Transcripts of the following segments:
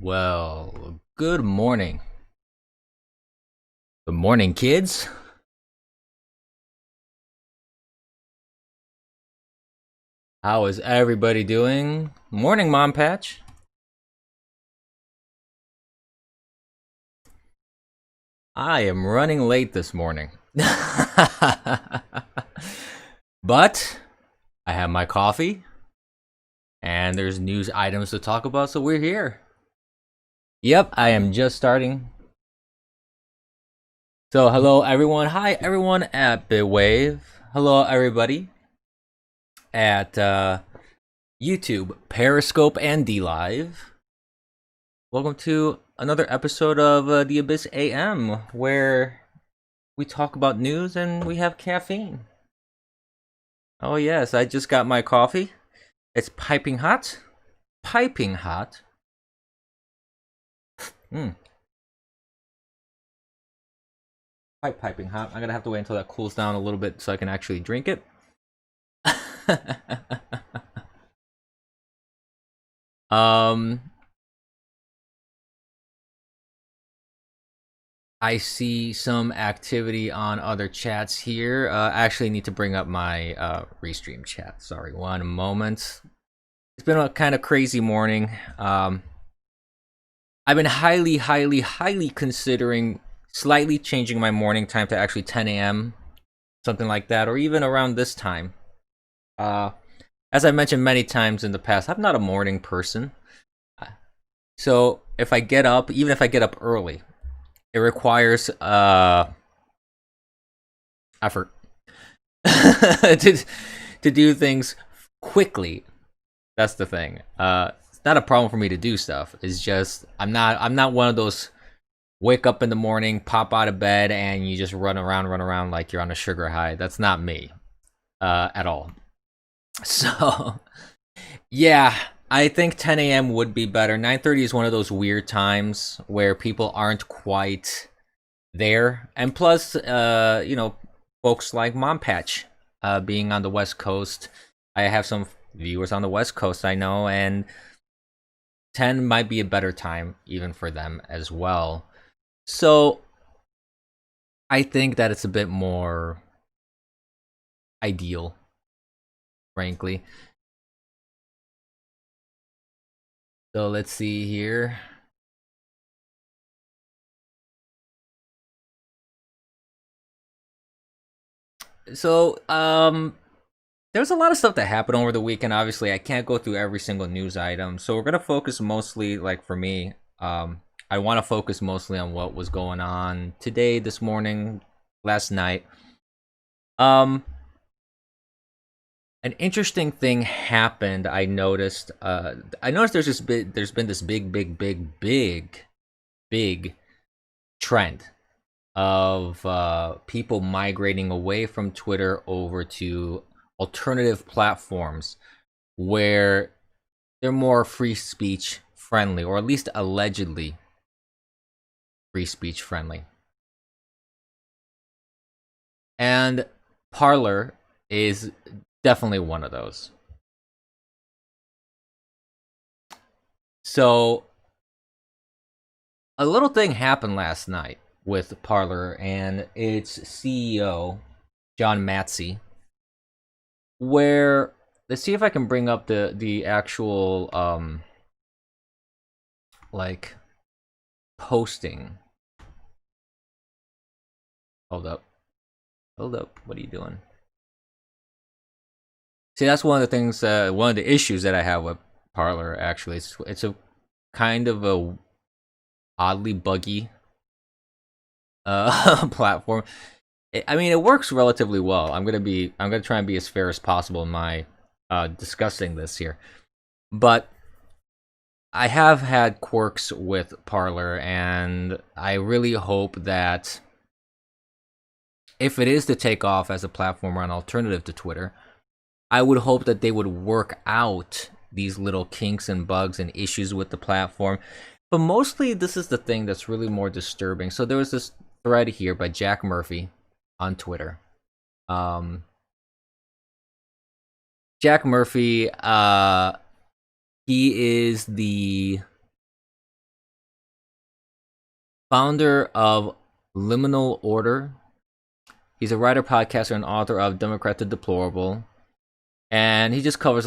Well, good morning. Good morning, kids. How is everybody doing? Morning, Mom Patch. I am running late this morning. But I have my coffee, and there's news items to talk about, so we're here. Yep, I am just starting. So, hello, everyone. Hi, everyone at Bitwave. Hello, everybody at YouTube, Periscope, and DLive. Welcome to another episode of the Abyss AM, where we talk about news and we have caffeine. Oh yes, I just got my coffee. It's piping hot. Piping hot. Piping hot. I'm gonna have to wait until that cools down a little bit so I can actually drink it. I see some activity on other chats here. I actually need to bring up my restream chat. Sorry, one moment. It's been a kind of crazy morning. I've been highly considering slightly changing my morning time to actually 10 a.m., something like that, or even around this time. As I mentioned many times in the past, I'm not a morning person. So if I get up, even if I get up early, it requires effort to do things quickly. That's the thing. It's not a problem for me to do stuff. It's just I'm not one of those wake up in the morning, pop out of bed, and you just run around like you're on a sugar high. That's not me at all. So yeah, I think 10 a.m. would be better. 9:30 is one of those weird times where people aren't quite there, and plus, folks like Mom Patch, being on the West Coast, I have some viewers on the West Coast I know, and 10 might be a better time even for them as well. So I think that it's a bit more ideal, frankly. So let's see here. So, there's a lot of stuff that happened over the weekend. Obviously, I can't go through every single news item. So we're gonna focus mostly, like for me, I want to focus mostly on what was going on today, this morning, last night. An interesting thing happened. I noticed. There's been this big trend of people migrating away from Twitter over to alternative platforms where they're more free speech friendly, or at least allegedly free speech friendly. And Parler is definitely one of those. So a little thing happened last night with Parler and its CEO, John Matsey, where let's see if I can bring up the actual like posting. Hold up. What are you doing? See, that's one of the things, one of the issues that I have with Parler. Actually, it's a kind of a oddly buggy platform. I mean, it works relatively well. I'm gonna try and be as fair as possible in my discussing this here, but I have had quirks with Parler, and I really hope that if it is to take off as a platform or an alternative to Twitter, I would hope that they would work out these little kinks and bugs and issues with the platform. But mostly, this is the thing that's really more disturbing. So there was this thread here by Jack Murphy on Twitter. Jack Murphy, he is the founder of Liminal Order. He's a writer, podcaster, and author of Democrat the Deplorable. And he just covers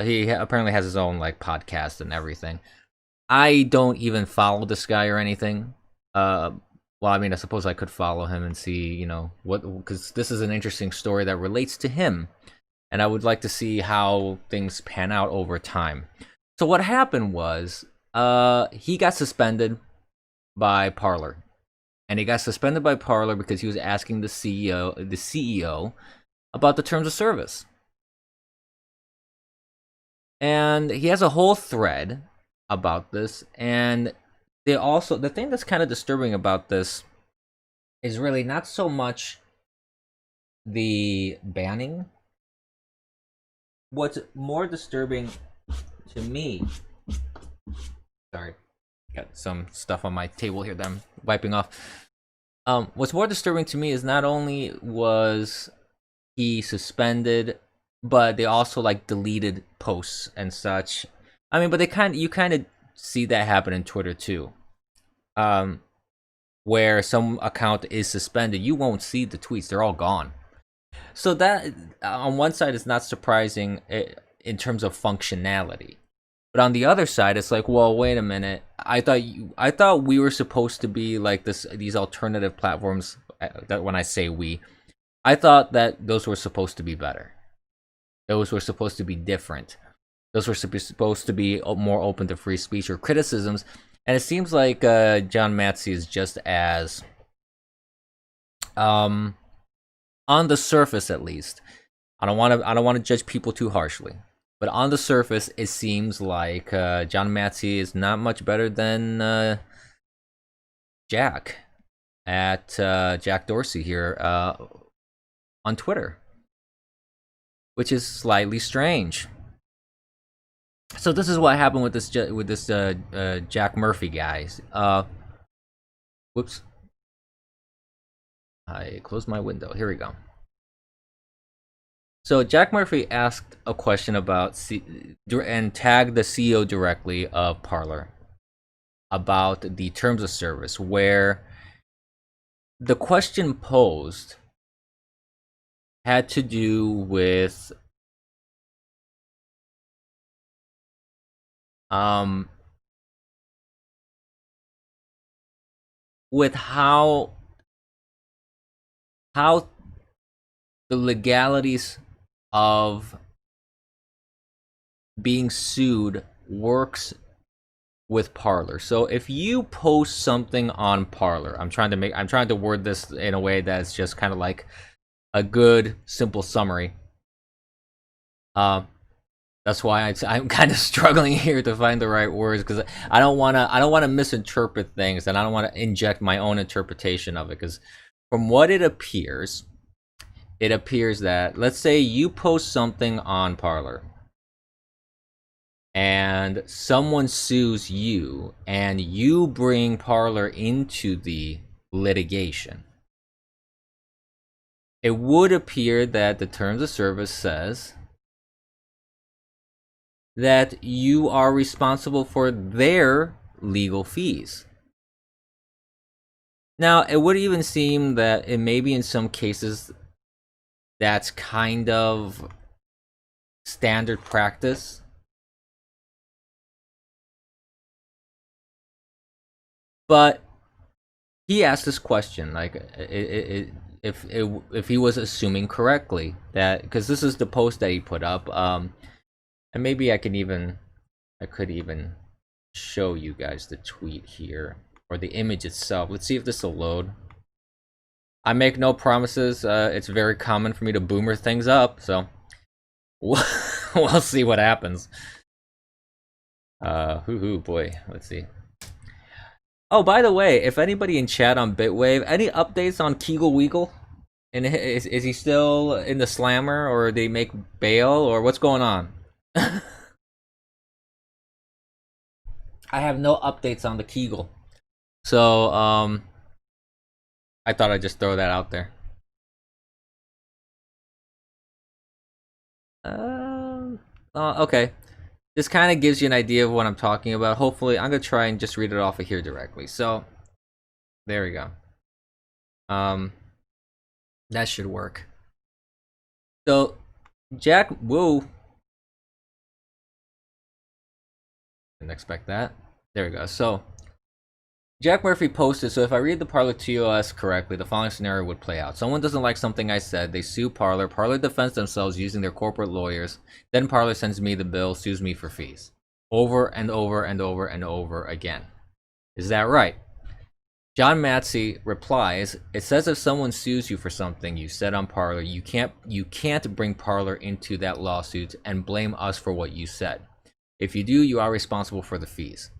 he apparently has his own like podcast and everything. I don't even follow this guy or anything. Well, I mean, I suppose I could follow him and see, what, because this is an interesting story that relates to him, and I would like to see how things pan out over time. So what happened was, he got suspended by Parler, and he got suspended by Parler because he was asking the CEO about the terms of service, and he has a whole thread about this, and the thing that's kind of disturbing about this is really not so much the banning. What's more disturbing to me, sorry, got some stuff on my table here that I'm wiping off. What's more disturbing to me is not only was he suspended, but they also like deleted posts and such. I mean, but you kind of see that happen in Twitter too, where some account is suspended, you won't see the tweets; they're all gone. So that, on one side, is not surprising in terms of functionality, but on the other side, it's like, well, wait a minute. I thought we were supposed to be like these alternative platforms. That when I say we, I thought that those were supposed to be better. Those were supposed to be different. Those were supposed to be more open to free speech or criticisms, and it seems like John Matsey is just as, on the surface at least. I don't want to judge people too harshly, but on the surface, it seems like John Matsey is not much better than Jack Dorsey here on Twitter, which is slightly strange. So this is what happened with this Jack Murphy guy. Whoops. I closed my window. Here we go. So Jack Murphy asked a question about and tagged the CEO directly of Parler about the terms of service, where the question posed had to do with with how the legalities of being sued works with Parler. So if you post something on Parler, I'm trying to word this in a way that's just kind of like a good simple summary. That's why I'm kind of struggling here to find the right words, because I don't want to misinterpret things, and I don't want to inject my own interpretation of it. Because from what it appears that, let's say you post something on Parler, and someone sues you, and you bring Parler into the litigation. It would appear that the terms of service says that you are responsible for their legal fees. Now, it would even seem that it may be in some cases that's kind of standard practice. But he asked this question, like, if he was assuming correctly, that, because this is the post that he put up, and maybe I could even show you guys the tweet here, or the image itself. Let's see if this will load. I make no promises. It's very common for me to boomer things up, so we'll see what happens. Boy, let's see. Oh, by the way, if anybody in chat on Bitwave, any updates on Kegel Weagle? And is he still in the slammer, or they make bail, or what's going on? I have no updates on the Kegel, so I thought I'd just throw that out there. Okay, this kind of gives you an idea of what I'm talking about. Hopefully, I'm gonna try and just read it off of here directly. So There we go. That should work. So, Jack, whoa. Didn't expect that. There we go. So, Jack Murphy posted, so if I read the Parler TOS correctly, the following scenario would play out. Someone doesn't like something I said, they sue Parler, Parler defends themselves using their corporate lawyers, then Parler sends me the bill, sues me for fees. Over and over and over and over again. Is that right? John Matsey replies, it says if someone sues you for something you said on Parler, you can't bring Parler into that lawsuit and blame us for what you said. If you do, you are responsible for the fees.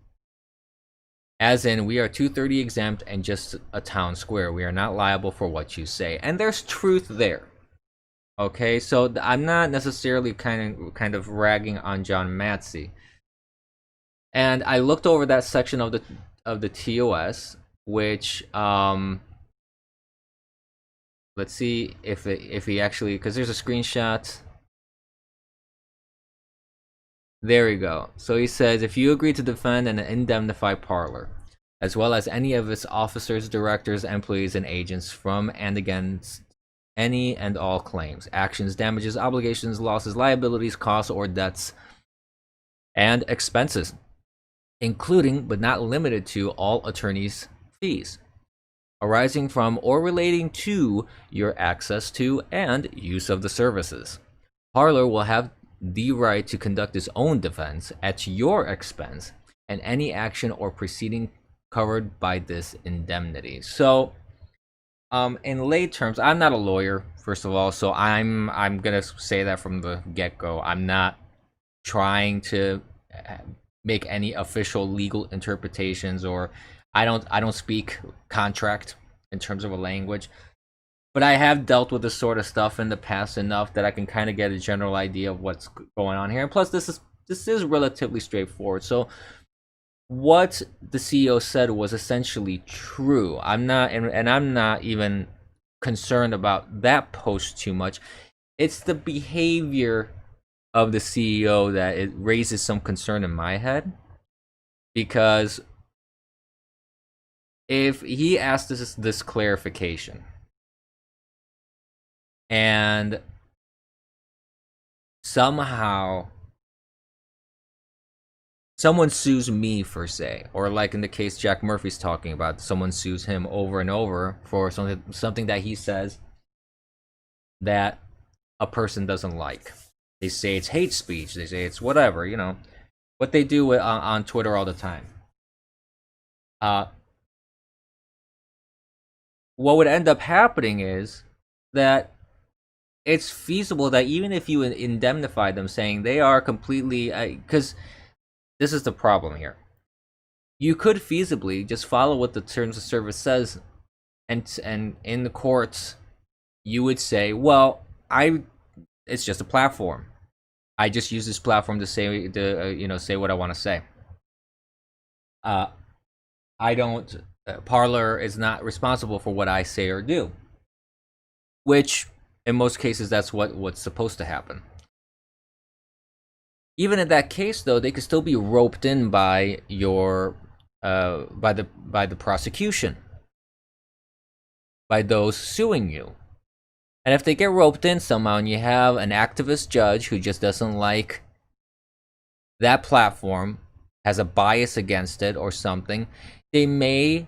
As in, we are 230 exempt and just a town square. We are not liable for what you say. And there's truth there. Okay, so I'm not necessarily kind of ragging on John Matsey. And I looked over that section of the TOS, which let's see if he actually, because there's a screenshot. There we go. So he says, if you agree to defend and indemnify Parler, as well as any of its officers, directors, employees, and agents from and against any and all claims, actions, damages, obligations, losses, liabilities, costs, or debts, and expenses, including but not limited to all attorneys' fees, arising from or relating to your access to and use of the services. Parler will have the right to conduct its own defense at your expense and any action or proceeding covered by this indemnity. So, in lay terms, I'm not a lawyer, first of all, so I'm gonna say that from the get-go. I'm not trying to make any official legal interpretations, or I don't speak contract in terms of a language. But I have dealt with this sort of stuff in the past enough that I can kind of get a general idea of what's going on here. And plus, this is relatively straightforward. So, what the CEO said was essentially true. I'm not even concerned about that post too much. It's the behavior of the CEO that it raises some concern in my head, because if he asked this clarification, and somehow someone sues me for, say, or like in the case Jack Murphy's talking about, someone sues him over and over for something that he says that a person doesn't like. They say it's hate speech. They say it's whatever, what they do on Twitter all the time. What would end up happening is that it's feasible that even if you indemnify them, saying they are completely, because this is the problem here, you could feasibly just follow what the terms of service says, and in the courts you would say, well, it's just a platform. I just use this platform to say say what I want to say. I don't. Parler is not responsible for what I say or do, which in most cases that's what's supposed to happen. Even in that case, though, they could still be roped in by your by the prosecution, by those suing you. And if they get roped in somehow, and you have an activist judge who just doesn't like that platform, has a bias against it or something, they may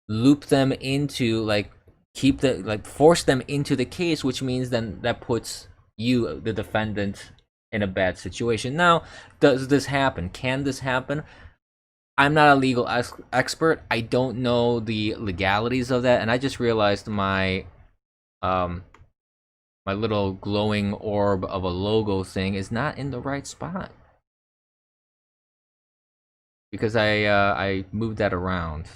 loop them into, force them into the case, which means then that puts you, the defendant, in a bad situation. Now, does this happen? Can this happen? I'm not a legal expert. I don't know the legalities of that, and I just realized my my little glowing orb of a logo thing is not in the right spot, because I moved that around.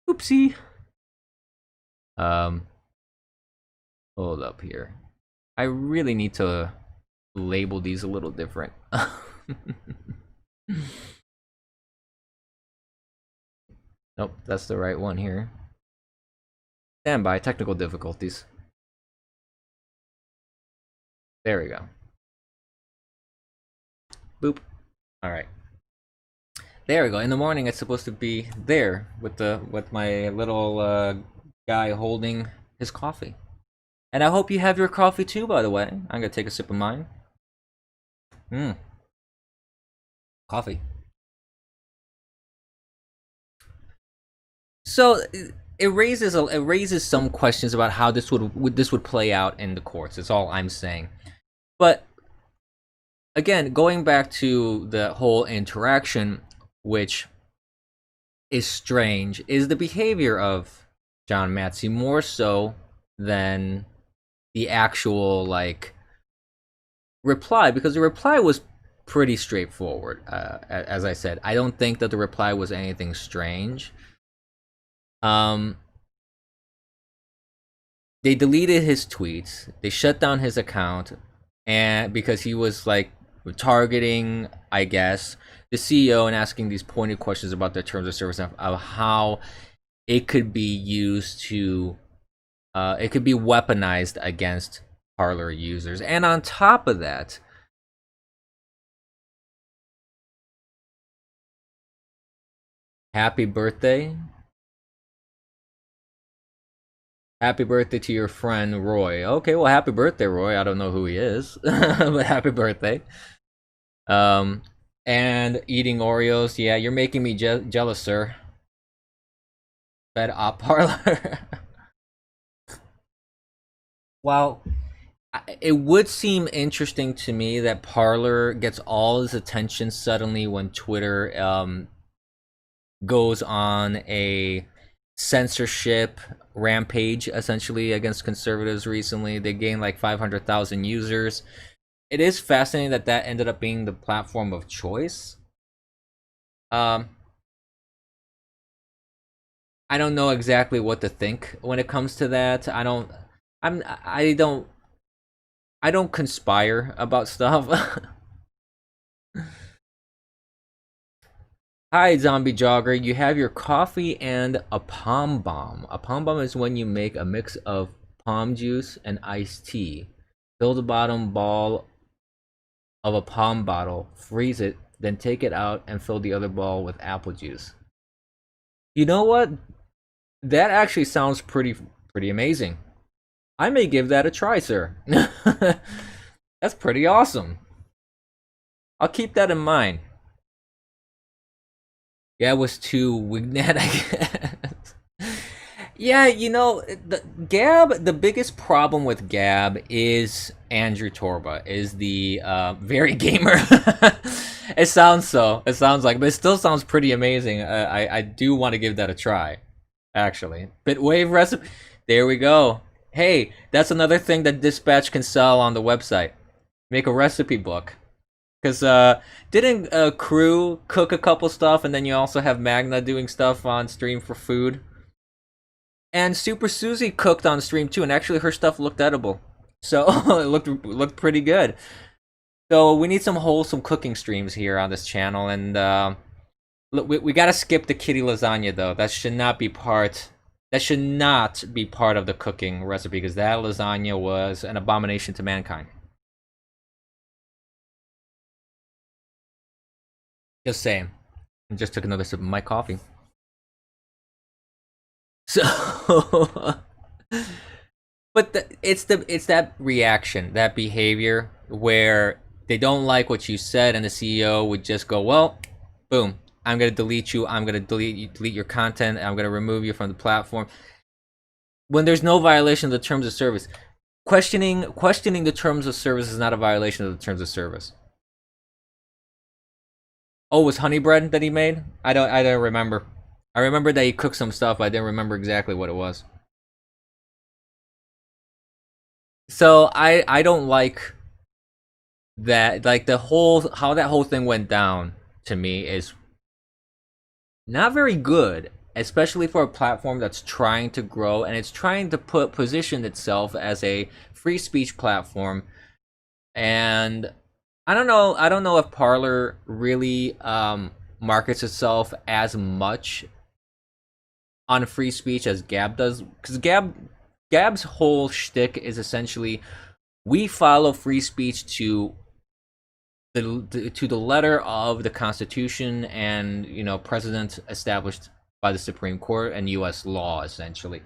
Oopsie. Hold up here. I really need to label these a little different. Nope, that's the right one here. Stand by, technical difficulties. There we go. Boop. Alright. There we go. In the morning, it's supposed to be there with my little guy holding his coffee. And I hope you have your coffee too. By the way, I'm gonna take a sip of mine. Coffee. So it raises some questions about how this would play out in the courts. That's all I'm saying. But again, going back to the whole interaction, which is strange, is the behavior of John Matsey more so than the actual reply, because the reply was pretty straightforward. As I said, I don't think that the reply was anything strange. They deleted his tweets. They shut down his account, and because he was targeting, I guess, the CEO and asking these pointed questions about their terms of service of how it could be used to, it could be weaponized against Parler users. And on top of that, happy birthday. Happy birthday to your friend Roy. Okay, well, happy birthday, Roy. I don't know who he is, but happy birthday. And eating Oreos. Yeah, you're making me jealous, sir. Fed op Parler. Well, it would seem interesting to me that Parler gets all his attention suddenly when Twitter goes on a censorship rampage essentially against conservatives recently. They gained 500,000 users. It is fascinating that ended up being the platform of choice. I don't know exactly what to think when it comes to that. I don't conspire about stuff. Hi, zombie jogger. You have your coffee and a palm bomb. A palm bomb is when you make a mix of palm juice and iced tea. Fill the bottom ball of a palm bottle, freeze it, then take it out and fill the other ball with apple juice. You know what? That actually sounds pretty amazing. I may give that a try, sir. That's pretty awesome. I'll keep that in mind. Yeah, it was too Wignet, I guess. Yeah, the biggest problem with Gab is Andrew Torba, is the very gamer. It sounds like, but it still sounds pretty amazing. I do want to give that a try, actually. Bitwave recipe, there we go. Hey, that's another thing that Dispatch can sell on the website. Make a recipe book. Because didn't Crew cook a couple stuff, and then you also have Magna doing stuff on stream for food? And Super Susie cooked on stream too, and actually her stuff looked edible. So it looked pretty good. So we need some wholesome cooking streams here on this channel, and we gotta skip the kitty lasagna though. That should not be part of the cooking recipe, because that lasagna was an abomination to mankind. Just saying. I just took another sip of my coffee. So, but it's that reaction, that behavior where they don't like what you said, and the CEO would just go, "Well, boom, I'm gonna delete you. I'm gonna delete your content. I'm gonna remove you from the platform." When there's no violation of the terms of service, questioning the terms of service is not a violation of the terms of service. Oh, it was honey bread that he made? I don't remember. I remember that he cooked some stuff, but I didn't remember exactly what it was. So I don't like that, how that whole thing went down to me is not very good, especially for a platform that's trying to grow and it's trying to position itself as a free speech platform. And I don't know if Parler really markets itself as much on free speech as Gab does, because Gab's whole shtick is essentially, we follow free speech to to the letter of the Constitution and precedent established by the Supreme Court and U.S. law, essentially.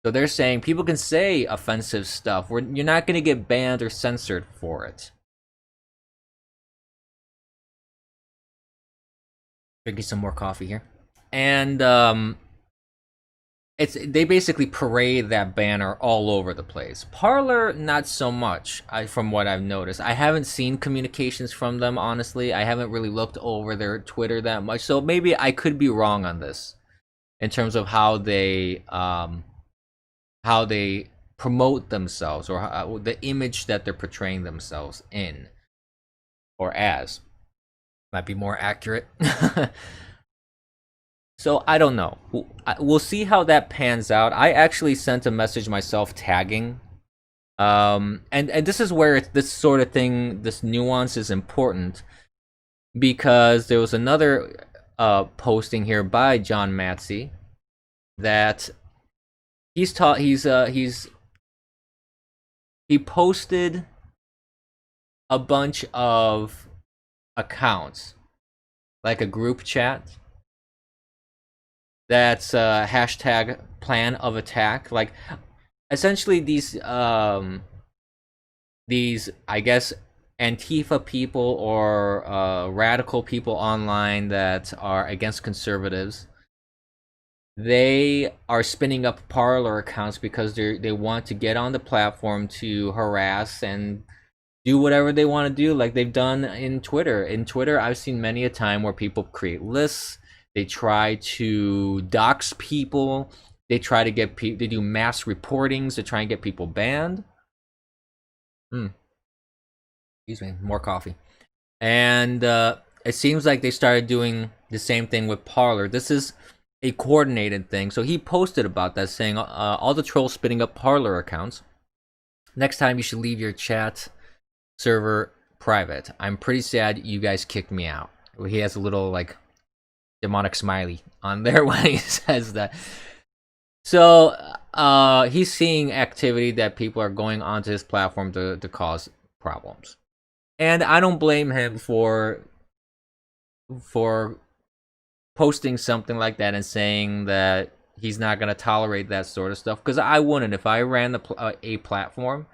So they're saying people can say offensive stuff. You're not going to get banned or censored for it. Drinking some more coffee here, and they basically parade that banner all over the place. Parler, not so much. From what I've noticed, I haven't seen communications from them. Honestly, I haven't really looked over their Twitter that much, so maybe I could be wrong on this in terms of how they promote themselves, or the image that they're portraying themselves in or as. Might be more accurate. So I don't know. We'll see how that pans out. I actually sent a message myself tagging. And this is where this sort of thing, this nuance is important, because there was another posting here by John Matsey that he posted a bunch of accounts, like a group chat, that's hashtag plan of attack. Like, essentially these I guess Antifa people or radical people online that are against conservatives, they are spinning up Parler accounts because they want to get on the platform to harass and do whatever they want to do, like they've done in Twitter. In Twitter, I've seen many a time where people create lists. They try to dox people. They try to get they do mass reportings to try and get people banned. Excuse me, more coffee. And it seems like they started doing the same thing with Parler. This is a coordinated thing. So he posted about that, saying all the trolls spinning up Parler accounts. Next time you should leave your chat server private. I'm pretty sad you guys kicked me out. He has a little like demonic smiley on there when he says that. So he's seeing activity that people are going onto his platform to cause problems, and I don't blame him for posting something like that and saying that he's not going to tolerate that sort of stuff, because I wouldn't if I ran a platform.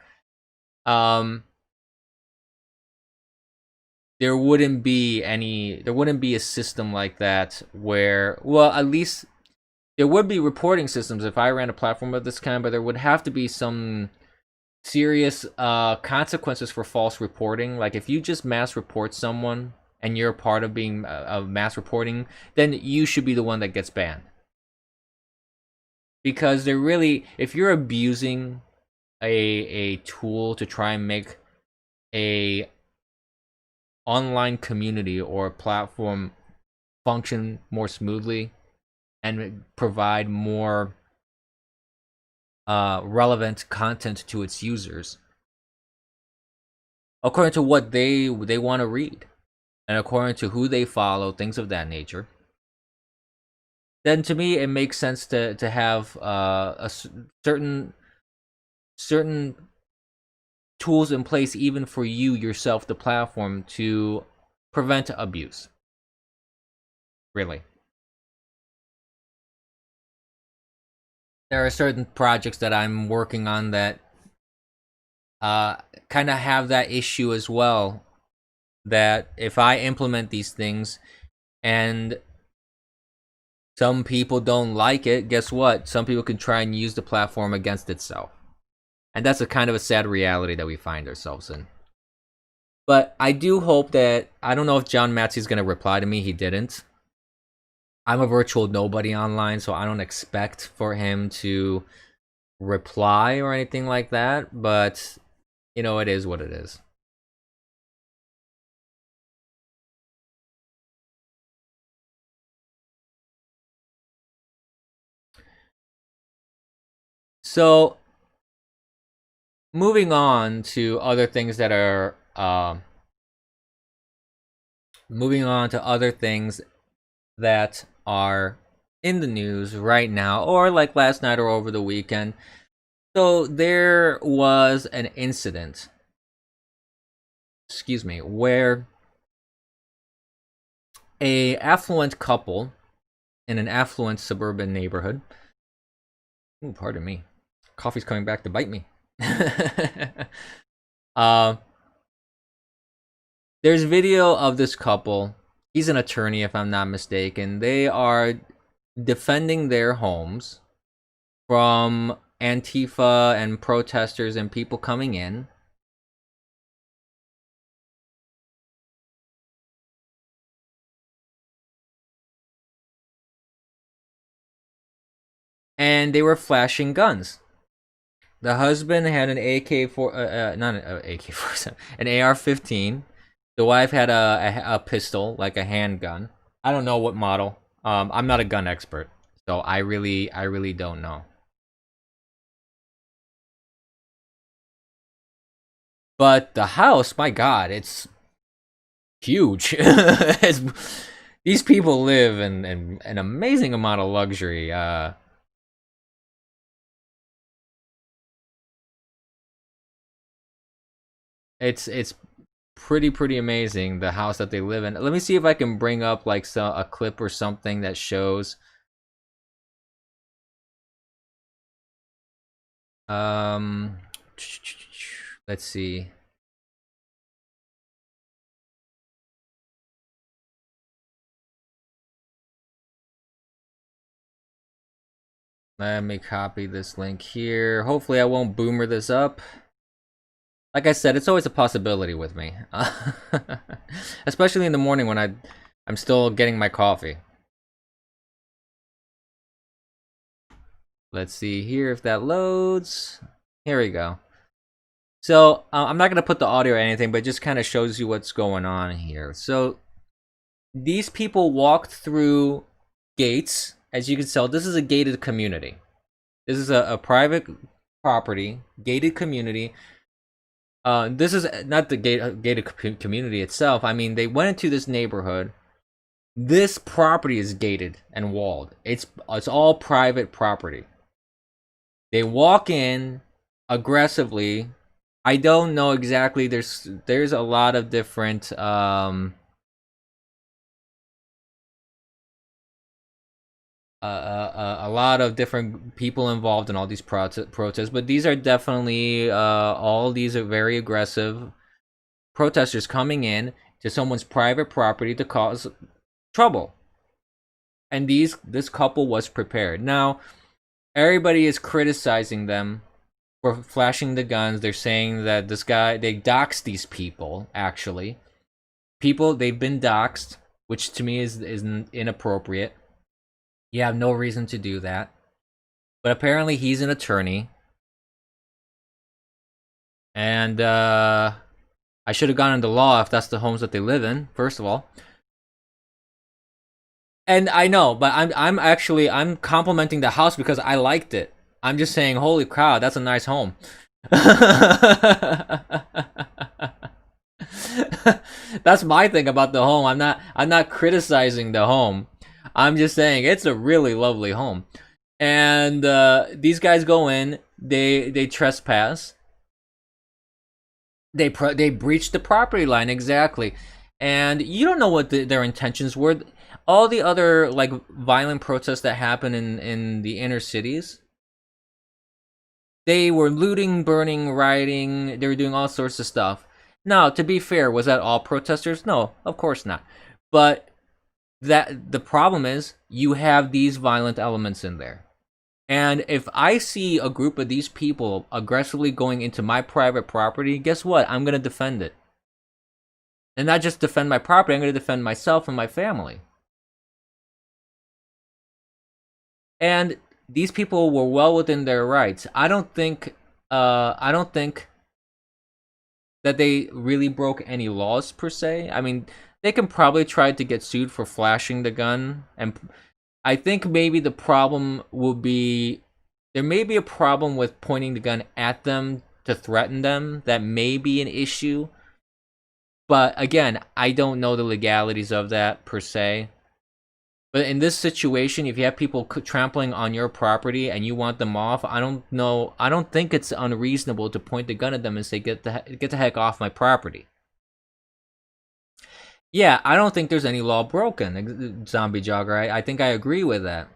There wouldn't be a system like that where, well, at least there would be reporting systems if I ran a platform of this kind, but there would have to be some serious consequences for false reporting. Like, if you just mass report someone and you're a part of being of mass reporting, then you should be the one that gets banned. Because they're really, if you're abusing a tool to try and make a online community or platform function more smoothly and provide more relevant content to its users according to what they want to read and according to who they follow, things of that nature, then to me it makes sense to have a certain tools in place, even for you yourself, the platform, to prevent abuse. Really. There are certain projects that I'm working on that kind of have that issue as well, that if I implement these things and some people don't like it, guess what? Some people can try and use the platform against itself. And that's a kind of a sad reality that we find ourselves in. But I do hope that, I don't know if John Matsey's going to reply to me. He didn't. I'm a virtual nobody online, so I don't expect for him to reply or anything like that. But, it is what it is. So, moving on to other things that are in the news right now, or like last night or over the weekend. So there was an incident excuse me, where a affluent couple in an affluent suburban neighborhood. Ooh, pardon me. Coffee's coming back to bite me. There's video of this couple. He's an attorney, if I'm not mistaken. They are defending their homes from Antifa and protesters and people coming in. And they were flashing guns. The husband had an not an AK-47, an AR-15. The wife had a pistol, like a handgun. I don't know what model. I'm not a gun expert, so I really don't know. But the house, my God, it's huge. These people live in an amazing amount of luxury. It's pretty amazing, the house that they live in. Let me see if I can bring up like a clip or something that shows. Let's see. Let me copy this link here. Hopefully I won't boomer this up. Like I said, it's always a possibility with me. Especially in the morning when I'm still getting my coffee. Let's see here if that loads. Here we go. So, I'm not going to put the audio or anything, but it just kind of shows you what's going on here. So, these people walked through gates. As you can tell, this is a gated community. This is a private property, gated community. This is not the gated community itself. I mean, they went into this neighborhood. This property is gated and walled. It's all private property. They walk in aggressively. I don't know exactly. There's a lot of different a lot of different people involved in all these protests, but these are definitely all these are very aggressive protesters coming in to someone's private property to cause trouble. And this couple was prepared. Now, everybody is criticizing them for flashing the guns. They're saying that they doxed these people, actually. They've been doxed, which to me is inappropriate. You have no reason to do that. But apparently he's an attorney. And I should have gone into law if that's the homes that they live in, first of all. And I know, but I'm complimenting the house because I liked it. I'm just saying, holy cow, that's a nice home. That's my thing about the home. I'm not criticizing the home. I'm just saying it's a really lovely home. And these guys go in, they trespass. They breach the property line, exactly. And you don't know what their intentions were. All the other like violent protests that happen in the inner cities, they were looting, burning, rioting. They were doing all sorts of stuff. Now, to be fair, was that all protesters? No, of course not. But the problem is you have these violent elements in there. And if I see a group of these people aggressively going into my private property, guess what? I'm going to defend it. And not just defend my property, I'm going to defend myself and my family. And these people were well within their rights. I don't think that they really broke any laws per se. I mean, they can probably try to get sued for flashing the gun, and I think maybe the problem will be there may be a problem with pointing the gun at them to threaten them. That may be an issue. But again, I don't know the legalities of that per se. But in this situation, if you have people trampling on your property and you want them off, I don't think it's unreasonable to point the gun at them and say, get the heck off my property. Yeah, I don't think there's any law broken, Zombie Jogger. I think I agree with that.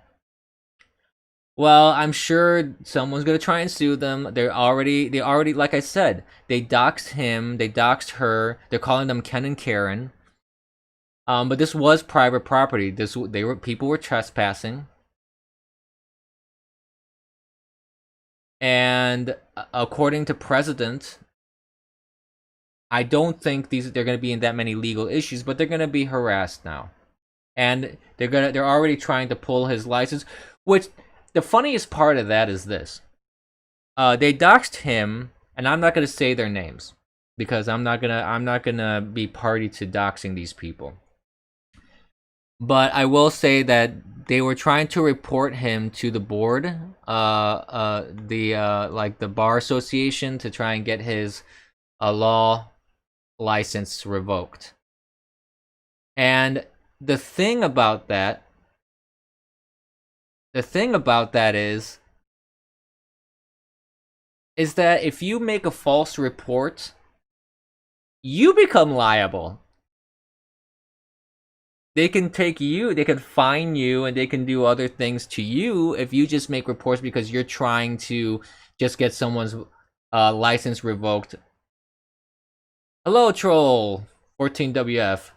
Well, I'm sure someone's gonna try and sue them. They already, like I said, they doxed him, they doxed her. They're calling them Ken and Karen. But this was private property. People were trespassing, and according to President, I don't think they're gonna be in that many legal issues, but they're gonna be harassed now, and they're already trying to pull his license. Which the funniest part of that is this: they doxed him, and I'm not gonna say their names because I'm not gonna be party to doxing these people. But I will say that they were trying to report him to the board, the bar association, to try and get his law license revoked. And the thing about that, is that if you make a false report, you become liable. They can take you, they can fine you, and they can do other things to you if you just make reports because you're trying to just get someone's license revoked. Hello, Troll 14WF.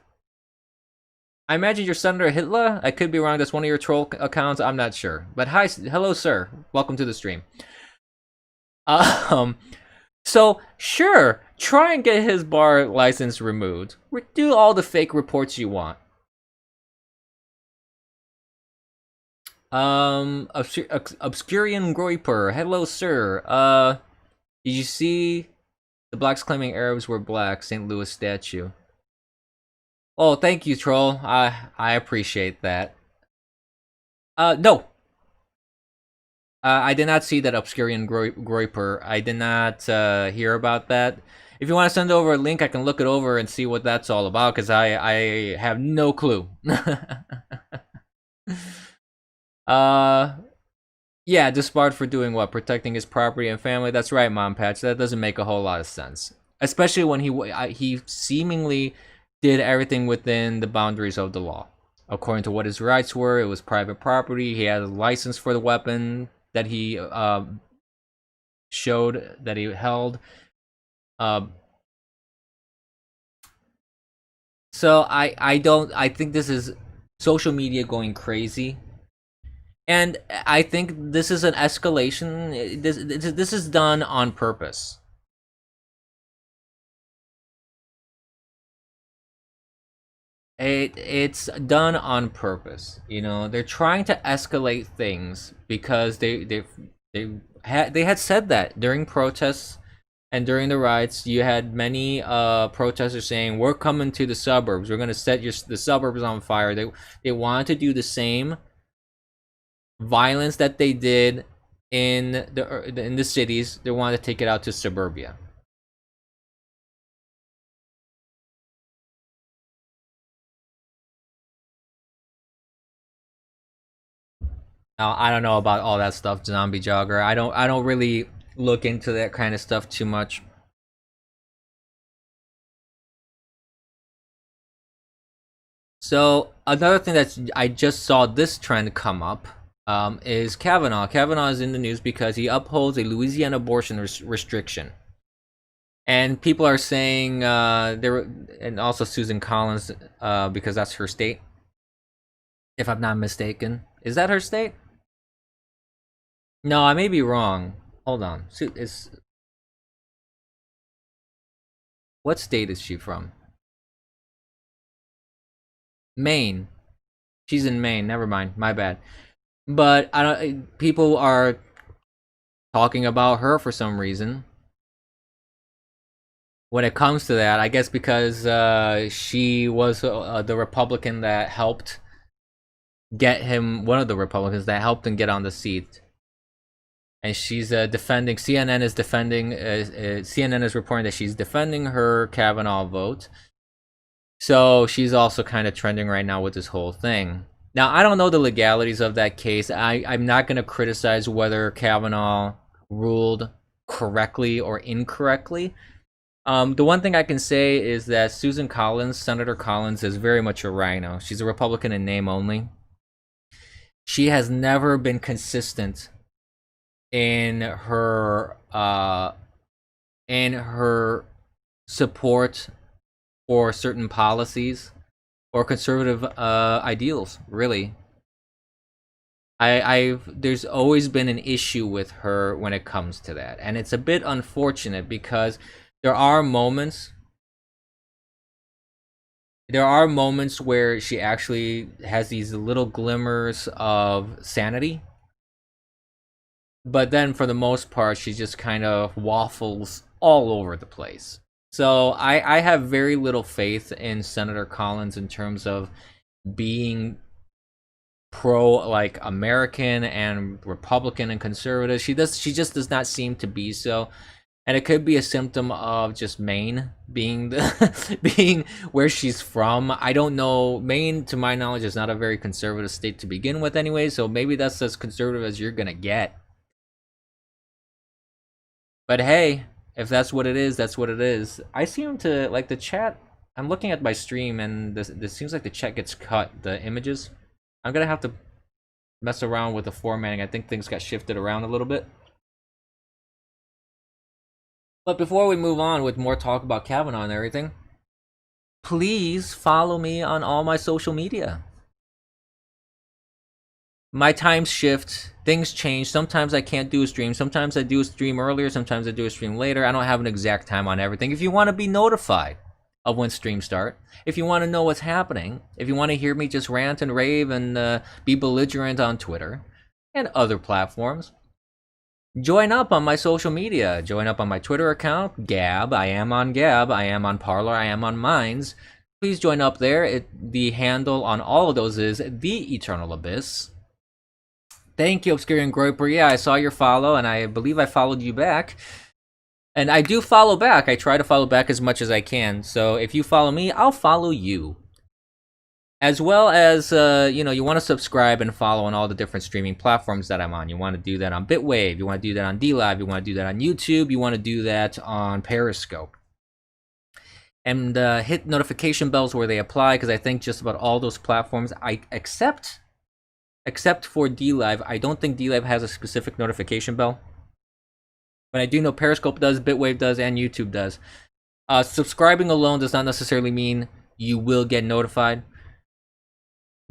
I imagine you're Senator Hitler. I could be wrong. That's one of your troll accounts. I'm not sure. But hello, sir. Welcome to the stream. So sure, try and get his bar license removed. Do all the fake reports you want. Obscurian Groiper. Hello, sir. Did you see the blacks claiming Arabs were black? St. Louis statue. Oh, thank you, troll. I appreciate that. No. I did not see that Obscurian Groiper. I did not hear about that. If you want to send over a link, I can look it over and see what that's all about, because I have no clue. Yeah, disbarred for doing what? Protecting his property and family? That's right, Mom Patch. That doesn't make a whole lot of sense. Especially when he seemingly did everything within the boundaries of the law. According to what his rights were, it was private property. He had a license for the weapon that he showed that he held. So I think this is social media going crazy. And I think this is an escalation. This is done on purpose. It's done on purpose. You know, they're trying to escalate things because they had said that during protests and during the riots. You had many protesters saying, "We're coming to the suburbs. We're going to set the suburbs on fire." They wanted to do the same violence that they did in the cities. They wanted to take it out to suburbia. Now, I don't know about all that stuff, Zombie Jogger. I don't really look into that kind of stuff too much. So another thing that I just saw this trend come up is Kavanaugh. Kavanaugh is in the news because he upholds a Louisiana abortion restriction, and people are saying and also Susan Collins because that's her state, if I'm not mistaken. Is that her state? No, I may be wrong. Hold on. What state is she from? Maine. She's in Maine. Never mind. My bad. But I don't. People are talking about her for some reason. When it comes to that, I guess because she was the Republican that helped get him. One of the Republicans that helped him get on the seat. And she's defending. CNN is defending. CNN is reporting that she's defending her Kavanaugh vote. So she's also kind of trending right now with this whole thing. Now, I don't know the legalities of that case. I'm not going to criticize whether Kavanaugh ruled correctly or incorrectly. The one thing I can say is that Susan Collins, Senator Collins, is very much a rhino. She's a Republican in name only. She has never been consistent in her support for certain policies or conservative ideals. Really, I've there's always been an issue with her when it comes to that, and it's a bit unfortunate because there are moments where she actually has these little glimmers of sanity, but then for the most part she just kind of waffles all over the place. So I have very little faith in Senator Collins in terms of being pro like American and Republican and conservative. She just does not seem to be so. And it could be a symptom of just Maine being the being where she's from. I don't know. Maine, to my knowledge, is not a very conservative state to begin with anyway, so maybe that's as conservative as you're gonna get. But hey, if that's what it is, that's what it is. I seem to like the chat. I'm looking at my stream and this seems like the chat gets cut, the images. I'm gonna have to mess around with the formatting. I think things got shifted around a little bit. But before we move on with more talk about Kavanaugh and everything, please follow me on all my social media. My times shift, things change. Sometimes I can't do a stream. Sometimes I do a stream earlier. Sometimes I do a stream later. I don't have an exact time on everything. If you want to be notified of when streams start, if you want to know what's happening, if you want to hear me just rant and rave and be belligerent on Twitter and other platforms, join up on my social media. Join up on my Twitter account, Gab. I am on Gab. I am on Parler. I am on Minds. Please join up there. The handle on all of those is The Eternal Abyss. Thank you, Obscurian Groiper. Yeah, I saw your follow, and I believe I followed you back. And I do follow back. I try to follow back as much as I can. So if you follow me, I'll follow you. As well as, you want to subscribe and follow on all the different streaming platforms that I'm on. You want to do that on Bitwave. You want to do that on DLive. You want to do that on YouTube. You want to do that on Periscope. And hit notification bells where they apply, because I think just about all those platforms, except for DLive, I don't think DLive has a specific notification bell. But I do know Periscope does, Bitwave does, and YouTube does. Subscribing alone does not necessarily mean you will get notified.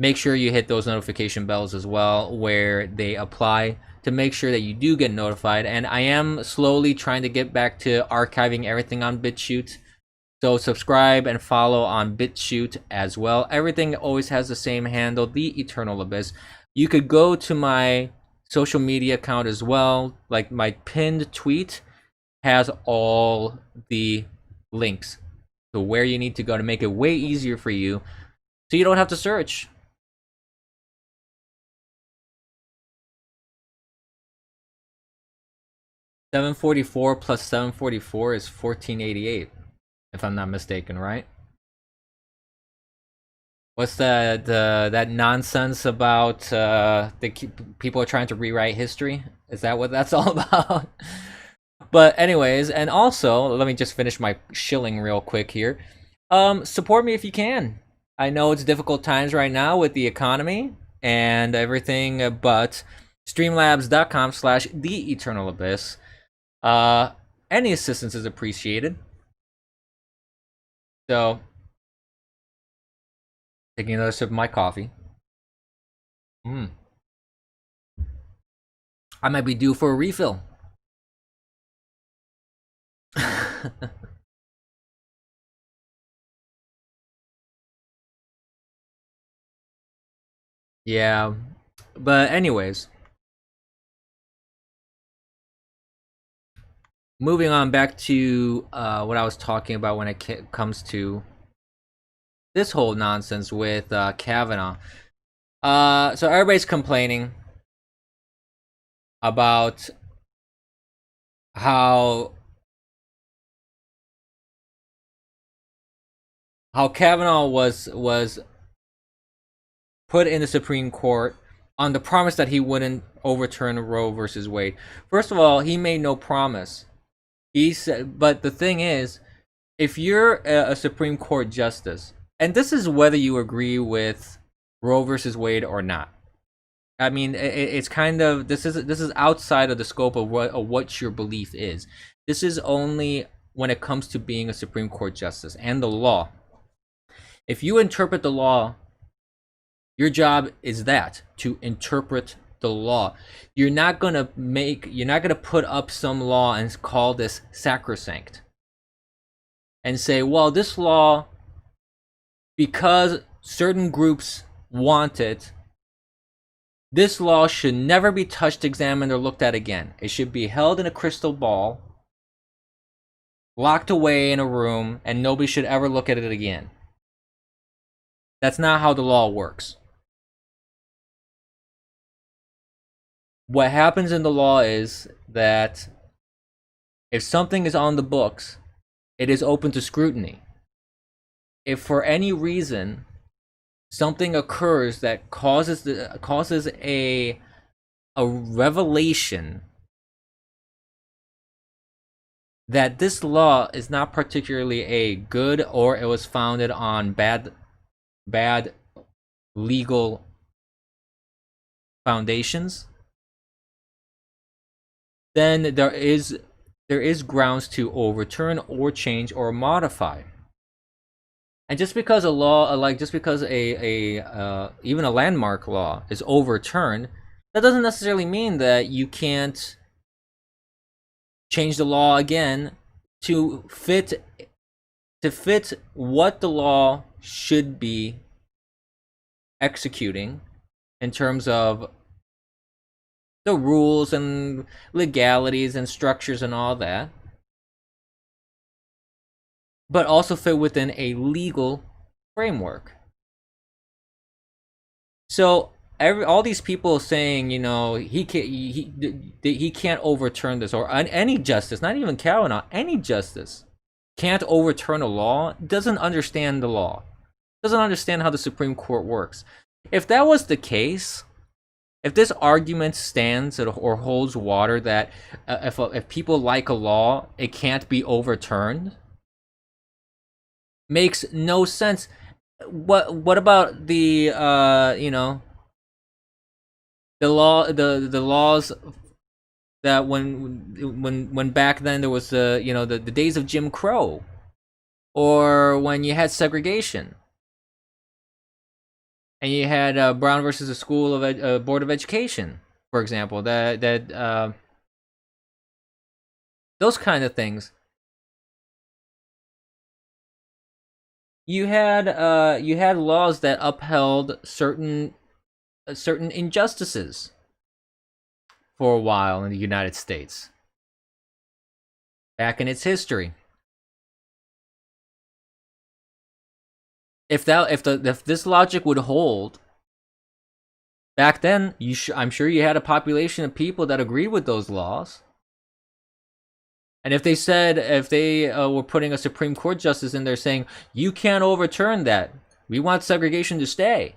Make sure you hit those notification bells as well where they apply to make sure that you do get notified. And I am slowly trying to get back to archiving everything on BitChute. So subscribe and follow on BitChute as well. Everything always has the same handle, The Eternal Abyss. You could go to my social media account as well. Like my pinned tweet has all the links to where you need to go to make it way easier for you so you don't have to search. $744 plus $744 is $1488, if I'm not mistaken, right? What's that nonsense about people are trying to rewrite history? Is that what that's all about? But anyways, and also, let me just finish my shilling real quick here. Support me if you can. I know it's difficult times right now with the economy and everything, but streamlabs.com/theeternalabyss. Any assistance is appreciated. So, taking another sip of my coffee. I might be due for a refill. Yeah, but anyways, moving on back to what I was talking about when it comes to this whole nonsense with Kavanaugh. So everybody's complaining about how Kavanaugh was put in the Supreme Court on the promise that he wouldn't overturn Roe versus Wade. First of all, he made no promise. He said, but the thing is, if you're a Supreme Court justice, and this is whether you agree with Roe versus Wade or not. I mean, it's kind of this is outside of the scope of what your belief is. This is only when it comes to being a Supreme Court justice and the law. If you interpret the law, your job is that to interpret the law. You're not gonna put up some law and call this sacrosanct and say, well, this law, because certain groups want it, this law should never be touched, examined, or looked at again. It should be held in a crystal ball, locked away in a room, and nobody should ever look at it again. That's not how the law works. What happens in the law is that if something is on the books, it is open to scrutiny. If for any reason something occurs that causes a revelation that this law is not particularly a good, or it was founded on bad legal foundations, then there is grounds to overturn or change or modify. And just because a law, just because even a landmark law is overturned, that doesn't necessarily mean that you can't change the law again to fit what the law should be executing in terms of the rules and legalities and structures and all that, but also fit within a legal framework. So all these people saying, he can't overturn this, or any justice, not even Kavanaugh, any justice can't overturn a law, doesn't understand the law, doesn't understand how the Supreme Court works. If that was the case, if this argument stands or holds water that if people like a law, it can't be overturned, makes no sense. What about the the laws that when back then there was the days of Jim Crow, or when you had segregation, and you had Brown versus the School of Board of Education, for example, that those kind of things. You had laws that upheld certain injustices for a while in the United States, back in its history. If this logic would hold back then, I'm sure you had a population of people that agreed with those laws. And if they were putting a Supreme Court justice in there saying, you can't overturn that, we want segregation to stay,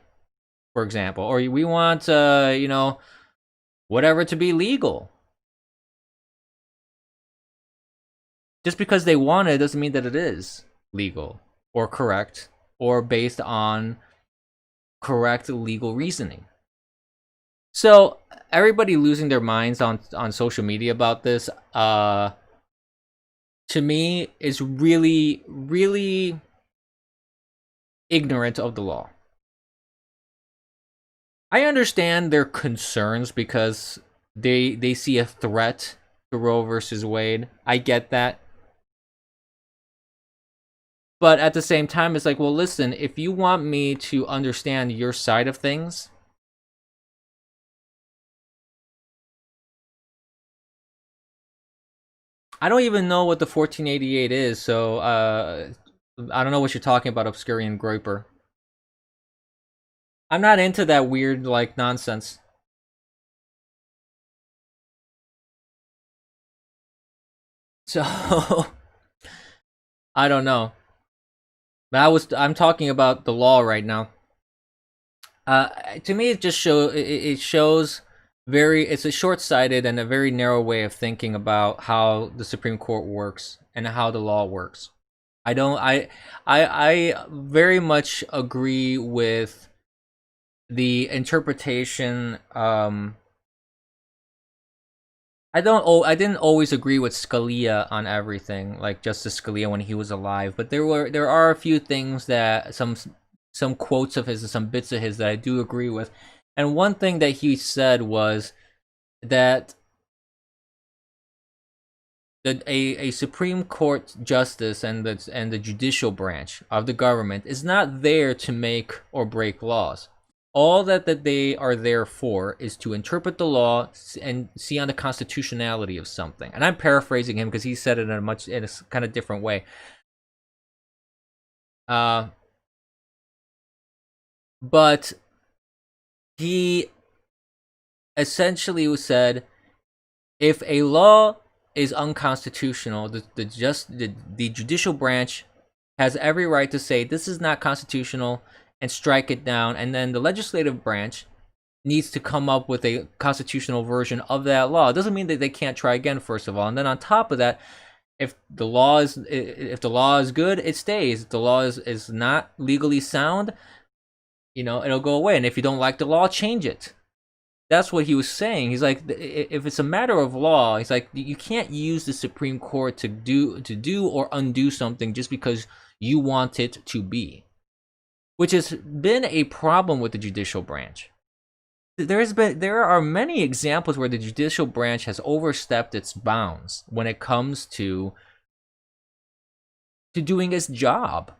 for example, or we want whatever to be legal. Just because they want it doesn't mean that it is legal or correct or based on correct legal reasoning. So everybody losing their minds on social media about this, to me, is really, really ignorant of the law. I understand their concerns because they see a threat to Roe versus Wade. I get that. But at the same time, it's like, well, listen, if you want me to understand your side of things, I don't even know what the 1488 is, so I don't know what you're talking about, Obscurian Groiper. I'm not into that weird, nonsense. So, I don't know. I'm talking about the law right now. To me, it just shows it's a short-sighted and a very narrow way of thinking about how the Supreme Court works and how the law works. I don't. I very much agree with the interpretation. I didn't always agree with Scalia on everything, like Justice Scalia when he was alive. But there are a few things that some quotes of his and some bits of his that I do agree with. And one thing that he said was that a Supreme Court justice and the judicial branch of the government is not there to make or break laws. All that they are there for is to interpret the law and see on the constitutionality of something. And I'm paraphrasing him because he said it in a kind of different way. But he essentially said, if a law is unconstitutional, the judicial branch has every right to say this is not constitutional and strike it down, and then the legislative branch needs to come up with a constitutional version of that law. It doesn't mean that they can't try again, first of all. And then on top of that, if the law is good, it stays. If the law is not legally sound, it'll go away. And if you don't like the law, change it. That's what he was saying. He's like, if it's a matter of law, he's like, you can't use the Supreme Court to do or undo something just because you want it to be, which has been a problem with the judicial branch. There are many examples where the judicial branch has overstepped its bounds when it comes to doing its job.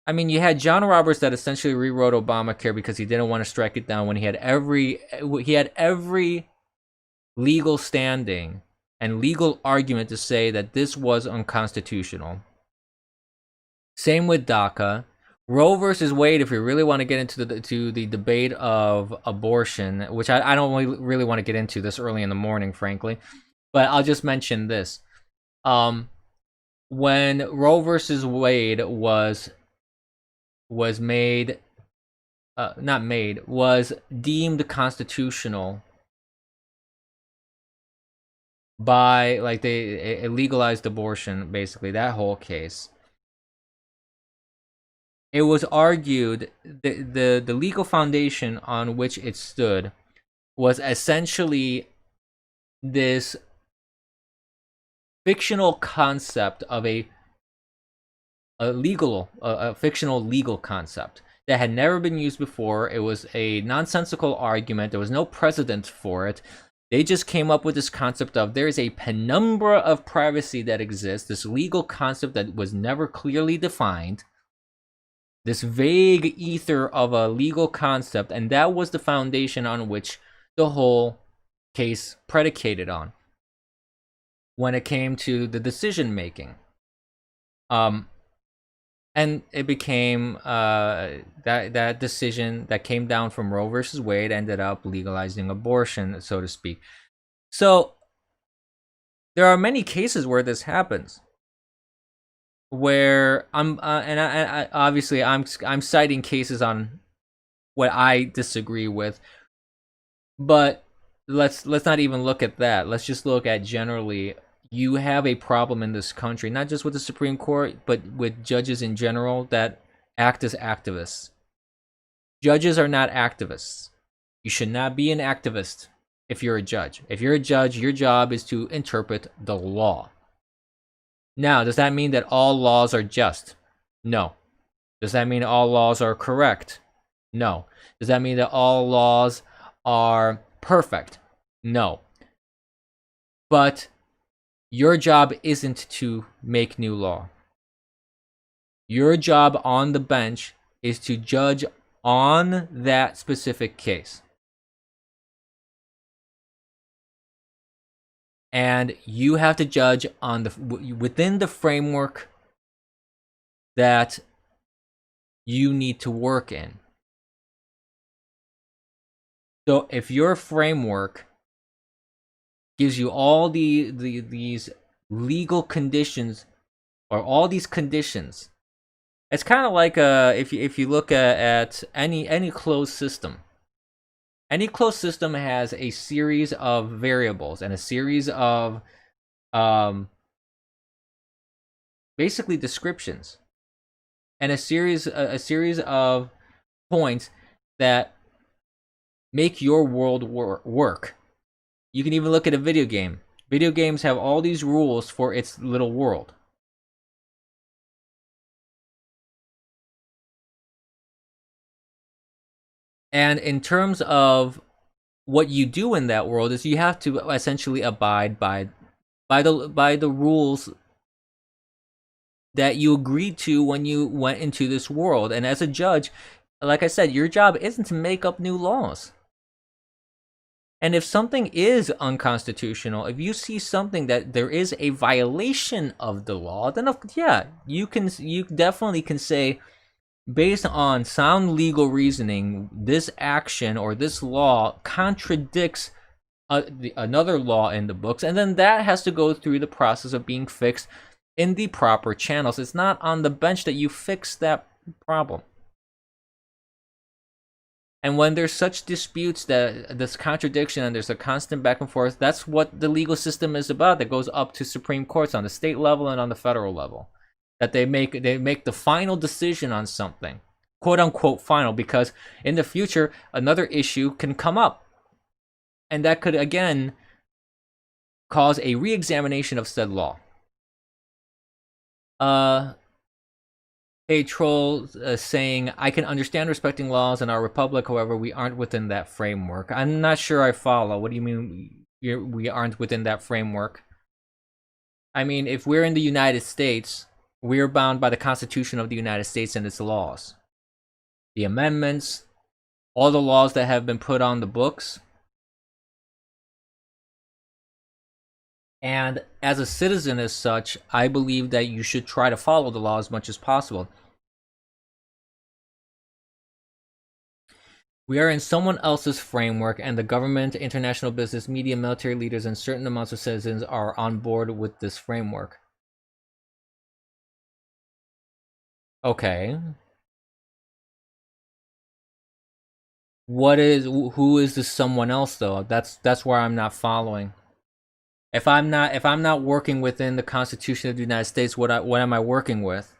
I mean, you had John Roberts that essentially rewrote Obamacare because he didn't want to strike it down when he had every legal standing and legal argument to say that this was unconstitutional. Same with DACA. Roe versus Wade, if we really want to get into the debate of abortion, which I don't really want to get into this early in the morning, frankly, but I'll just mention this. When Roe versus Wade was deemed constitutional by, like, they legalized abortion, basically, that whole case. It was argued the legal foundation on which it stood was essentially this fictional concept of a fictional legal concept that had never been used before. It was a nonsensical argument. There was no precedent for it. They just came up with this concept of there's a penumbra of privacy that exists, this legal concept that was never clearly defined, this vague ether of a legal concept, and that was the foundation on which the whole case predicated on when it came to the decision making. And it became that decision that came down from Roe versus Wade ended up legalizing abortion, so to speak. So there are many cases where this happens, where I obviously I'm citing cases on what I disagree with, but let's not even look at that. Let's just look at generally. You have a problem in this country, not just with the Supreme Court, but with judges in general that act as activists. Judges are not activists. You should not be an activist if you're a judge. If you're a judge, your job is to interpret the law. Now, does that mean that all laws are just? No. Does that mean all laws are correct? No. Does that mean that all laws are perfect? No. But your job isn't to make new law. Your job on the bench is to judge on that specific case. And you have to judge on within the framework that you need to work in. So if your framework gives you all these legal conditions, or all these conditions, it's kind of like if you look at any closed system. Any closed system has a series of variables and a series of basically descriptions, and a series of points that make your world work. You can even look at a video game. Video games have all these rules for its little world. And in terms of what you do in that world is you have to essentially abide by the rules that you agreed to when you went into this world. And as a judge, like I said, your job isn't to make up new laws. And if something is unconstitutional, if you see something that there is a violation of the law, then yeah, you definitely can say, based on sound legal reasoning, this action or this law contradicts another law in the books, and then that has to go through the process of being fixed in the proper channels. It's not on the bench that you fix that problem. And when there's such disputes, that this contradiction and there's a constant back and forth, that's what the legal system is about. That goes up to Supreme Courts on the state level and on the federal level. That they make the final decision on something, quote unquote final, because in the future another issue can come up, and that could again cause a re-examination of said law. Hey Troll saying, I can understand respecting laws in our republic, however, we aren't within that framework. I'm not sure I follow. What do you mean we aren't within that framework? I mean, if we're in the United States, we're bound by the Constitution of the United States and its laws. The amendments, all the laws that have been put on the books. And as a citizen as such, I believe that you should try to follow the law as much as possible. We are in someone else's framework, and the government, international business, media, military leaders, and certain amounts of citizens are on board with this framework. Okay. Who is this someone else though? That's where I'm not following. If I'm not working within the Constitution of the United States, what am I working with?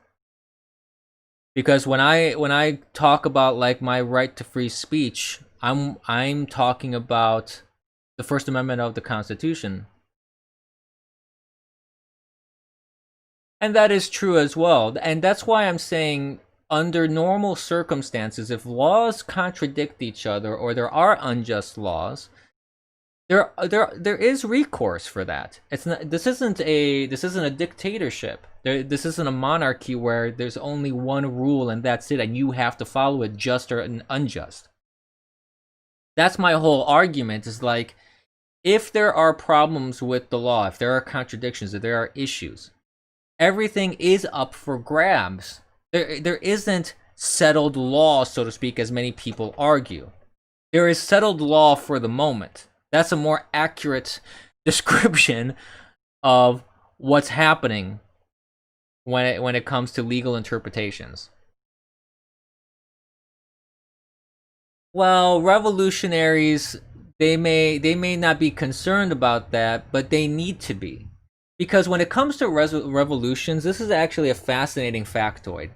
Because when I talk about like my right to free speech, I'm talking about the First Amendment of the Constitution. And that is true as well. And that's why I'm saying, under normal circumstances, if laws contradict each other or there are unjust laws, there is recourse for that. It's not. This isn't a dictatorship. This isn't a monarchy where there's only one rule and that's it, and you have to follow it, just or unjust. That's my whole argument. Is like, if there are problems with the law, if there are contradictions, if there are issues, everything is up for grabs. There isn't settled law, so to speak, as many people argue. There is settled law for the moment. That's a more accurate description of what's happening when it comes to legal interpretations. Well, revolutionaries, they may not be concerned about that, but they need to be. Because when it comes to revolutions, this is actually a fascinating factoid.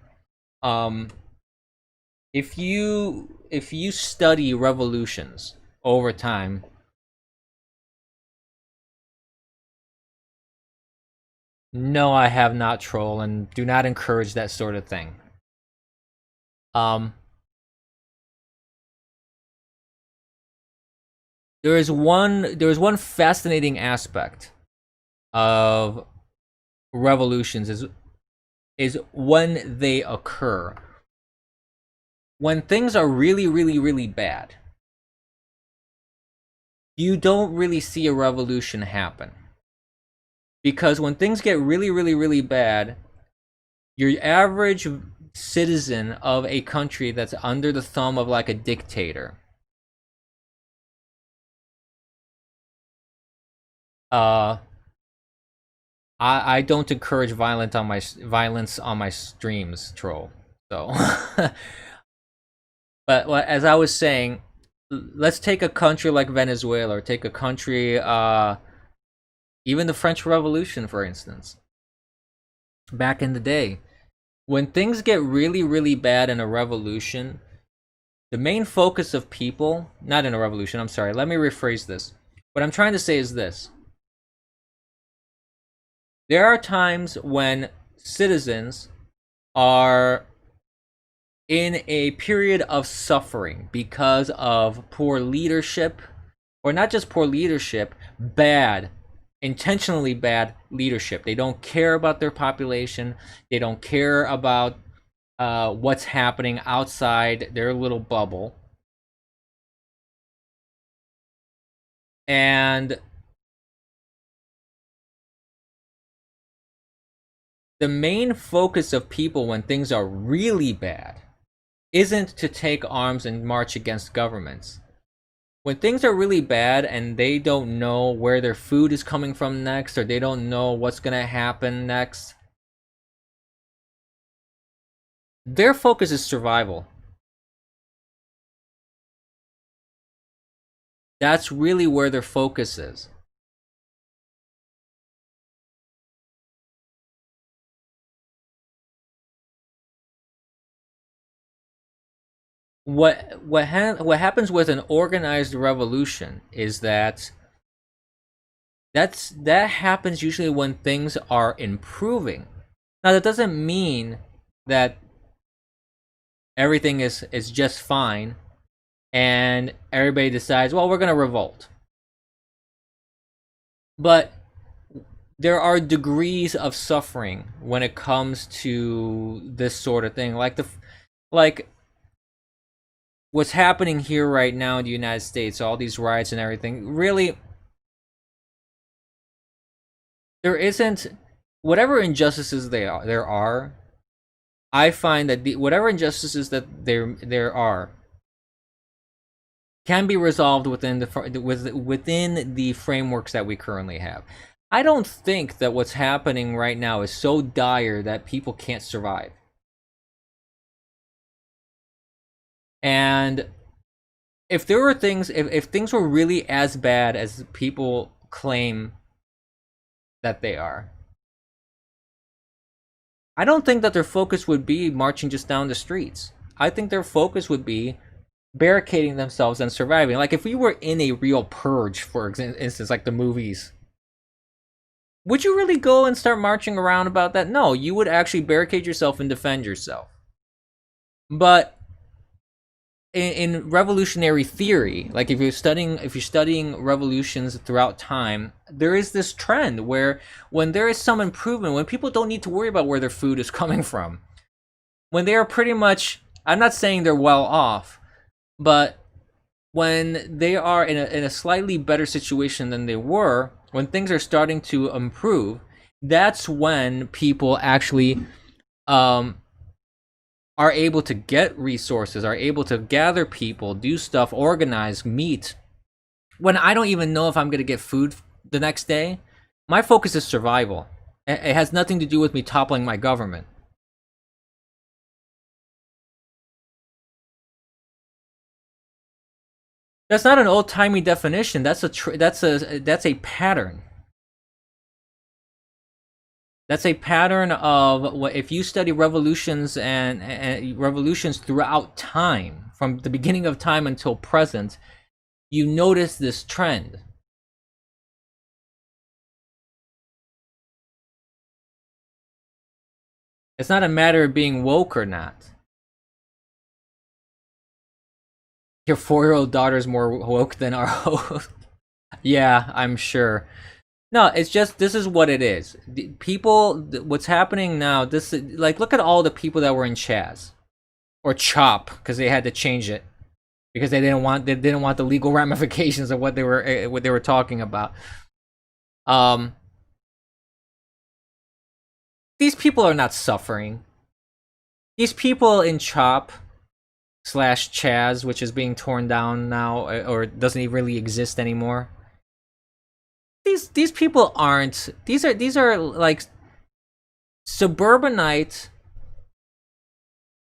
If you study revolutions over time, no, I have not, Troll, and do not encourage that sort of thing. There is one fascinating aspect of revolutions is when they occur. When things are really, really, really bad, you don't really see a revolution happen. Because when things get really, really, really bad, your average citizen of a country that's under the thumb of like a dictator, I don't encourage violence on my streams, Troll. So, but as I was saying, let's take a country like Venezuela, or take a country, even the French Revolution, for instance. back in the day. When things get really, really bad in a revolution, the main focus of people, not in a revolution, I'm sorry, let me rephrase this. What I'm trying to say is this. There are times when citizens are in a period of suffering because of poor leadership, or not just poor leadership, bad, intentionally bad leadership. They don't care about their population. They don't care about what's happening outside their little bubble. And the main focus of people when things are really bad isn't to take arms and march against governments. When things are really bad and they don't know where their food is coming from next, or they don't know what's going to happen next, their focus is survival. That's really where their focus is. What happens with an organized revolution is that that happens usually when things are improving. Now that doesn't mean that everything is just fine and everybody decides, well, we're going to revolt. But there are degrees of suffering when it comes to this sort of thing, like what's happening here right now in the United States, all these riots and everything. Really, there isn't, whatever injustices there are, I find that whatever injustices that there are can be resolved within the frameworks that we currently have. I don't think that what's happening right now is so dire that people can't survive. And if there were things, if things were really as bad as people claim that they are, I don't think that their focus would be marching just down the streets. I think their focus would be barricading themselves and surviving. Like if we were in a real purge, for instance, like the movies, would you really go and start marching around about that? No, you would actually barricade yourself and defend yourself. But in revolutionary theory, like if you're studying revolutions throughout time, there is this trend where when there is some improvement, when people don't need to worry about where their food is coming from, when they are pretty much, I'm not saying they're well off, but when they are in a slightly better situation than they were, when things are starting to improve, that's when people actually are able to get resources, are able to gather people, do stuff, organize, meet. When I don't even know if I'm going to get food the next day, my focus is survival. It has nothing to do with me toppling my government. That's not an old-timey definition. That's a pattern. That's a pattern of what, if you study revolutions and revolutions throughout time, from the beginning of time until present, you notice this trend. It's not a matter of being woke or not. Your 4-year-old daughter is more woke than our host. Yeah, I'm sure. No, it's just, this is what it is. People, what's happening now, this, like, look at all the people that were in Chaz or Chop, because they had to change it because they didn't want the legal ramifications of what they were talking about. These people are not suffering. These people in Chop / Chaz, which is being torn down now, or doesn't even really exist anymore. These people aren't. These are like suburbanite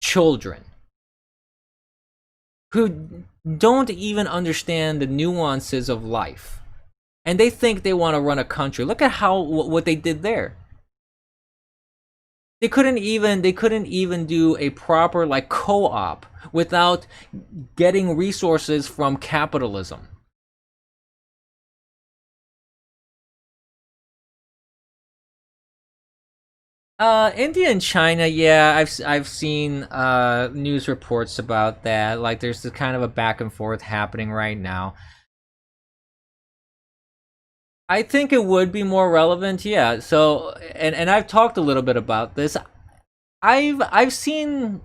children who don't even understand the nuances of life, and they think they want to run a country. Look at what they did there. they couldn't even do a proper like co-op without getting resources from capitalism. India and China, yeah, I've seen news reports about that. Like, there's this kind of a back and forth happening right now. I think it would be more relevant, yeah. So, and I've talked a little bit about this. I've seen.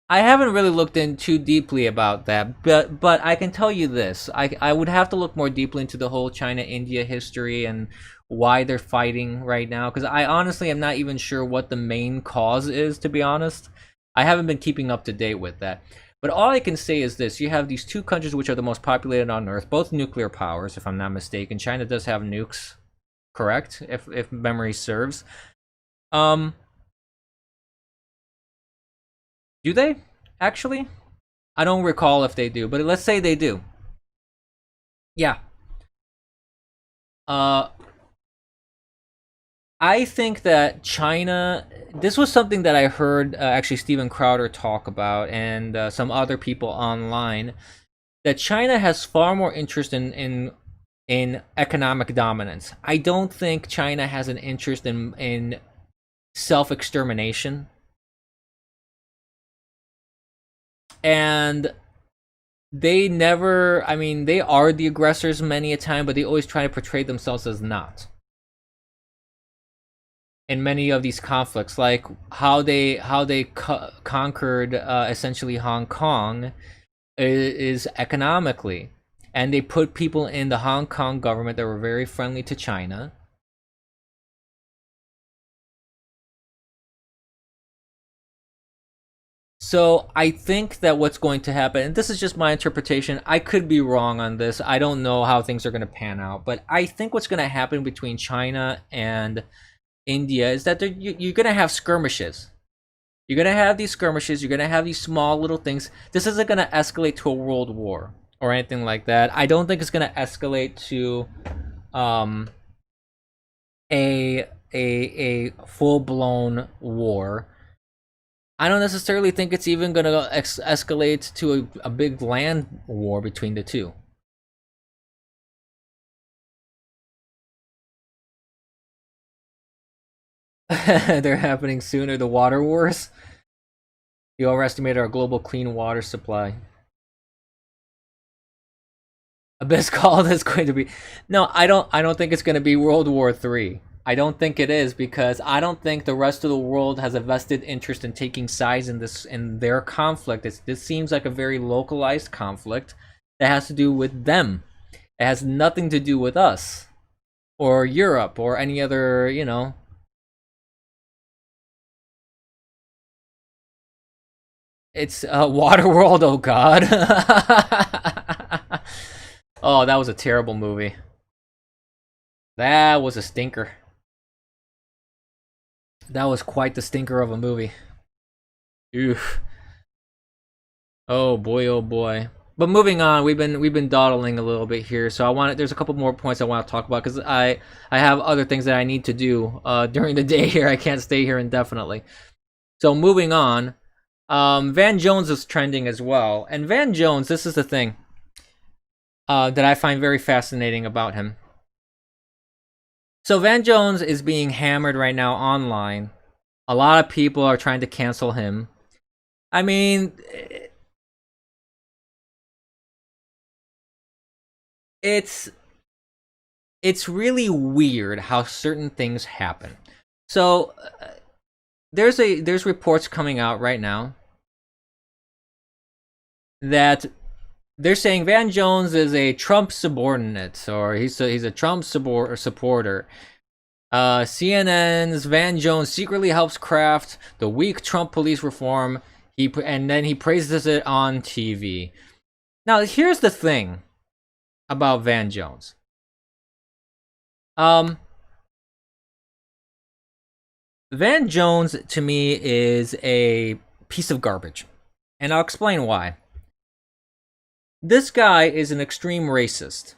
I haven't really looked in too deeply about that, but I can tell you this: I would have to look more deeply into the whole China India history and why they're fighting right now. Because I honestly am not even sure what the main cause is. To be honest, I haven't been keeping up to date with that. But all I can say is this: you have these two countries which are the most populated on Earth, both nuclear powers, if I'm not mistaken. China does have nukes, correct? If memory serves. Um, do they actually? I don't recall if they do, but let's say they do. Yeah. Uh, I think that China. This was something that I heard actually Steven Crowder talk about, and some other people online. That China has far more interest in economic dominance. I don't think China has an interest in self extermination. And they never, I mean, they are the aggressors many a time, but they always try to portray themselves as not in many of these conflicts, like how they conquered essentially Hong Kong is economically, and they put people in the Hong Kong government that were very friendly to China. So I think that what's going to happen, and this is just my interpretation, I could be wrong on this. I don't know how things are going to pan out, but I think what's going to happen between China and India is that you're going to have skirmishes. You're going to have these skirmishes. You're going to have these small little things. This isn't going to escalate to a world war or anything like that. I don't think it's going to escalate to um, a full blown war. I don't necessarily think it's even going to escalate to a big land war between the two. They're happening sooner. The water wars. You overestimated our global clean water supply. Abyss call is going to be. No, I don't. I don't think it's going to be World War III. I don't think it is because I don't think the rest of the world has a vested interest in taking sides in this in their conflict. This seems like a very localized conflict that has to do with them. It has nothing to do with us or Europe or any other. It's Water World. Oh God. Oh, that was a terrible movie. That was a stinker. That was quite the stinker of a movie. Oof. Oh boy, oh boy. But moving on, we've been dawdling a little bit here, so there's a couple more points I want to talk about because I have other things that I need to do during the day here. I can't stay here indefinitely. So moving on, Van Jones is trending as well, and Van Jones, this is the thing that I find very fascinating about him. So Van Jones is being hammered right now online. A lot of people are trying to cancel him. I mean, it's it's really weird how certain things happen. So there's reports coming out right now that they're saying Van Jones is a Trump subordinate, or he's a Trump supporter. CNN's Van Jones secretly helps craft the weak Trump police reform. And then he praises it on TV. Now, here's the thing about Van Jones. Van Jones to me is a piece of garbage, and I'll explain why. This guy is an extreme racist.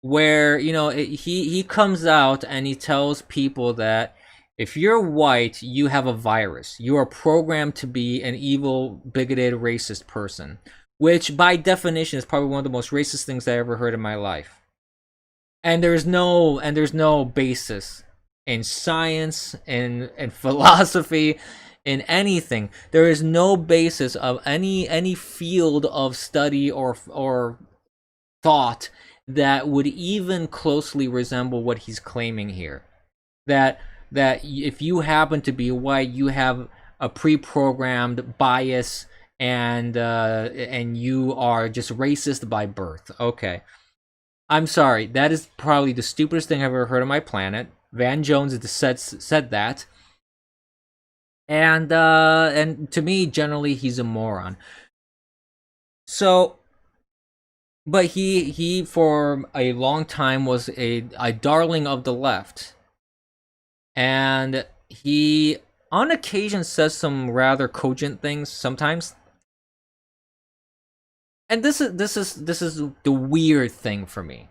where he comes out and he tells people that if you're white, you have a virus. You are programmed to be an evil, bigoted, racist person, which by definition is probably one of the most racist things I ever heard in my life. And there's no basis in science and philosophy in anything. There is no basis of any field of study or thought that would even closely resemble what he's claiming here. That if you happen to be white, you have a pre-programmed bias and you are just racist by birth. Okay. I'm sorry. That is probably the stupidest thing I've ever heard on my planet. Van Jones said that. And to me, generally, he's a moron. So, but he for a long time was a darling of the left, and he on occasion says some rather cogent things sometimes. And this is the weird thing for me.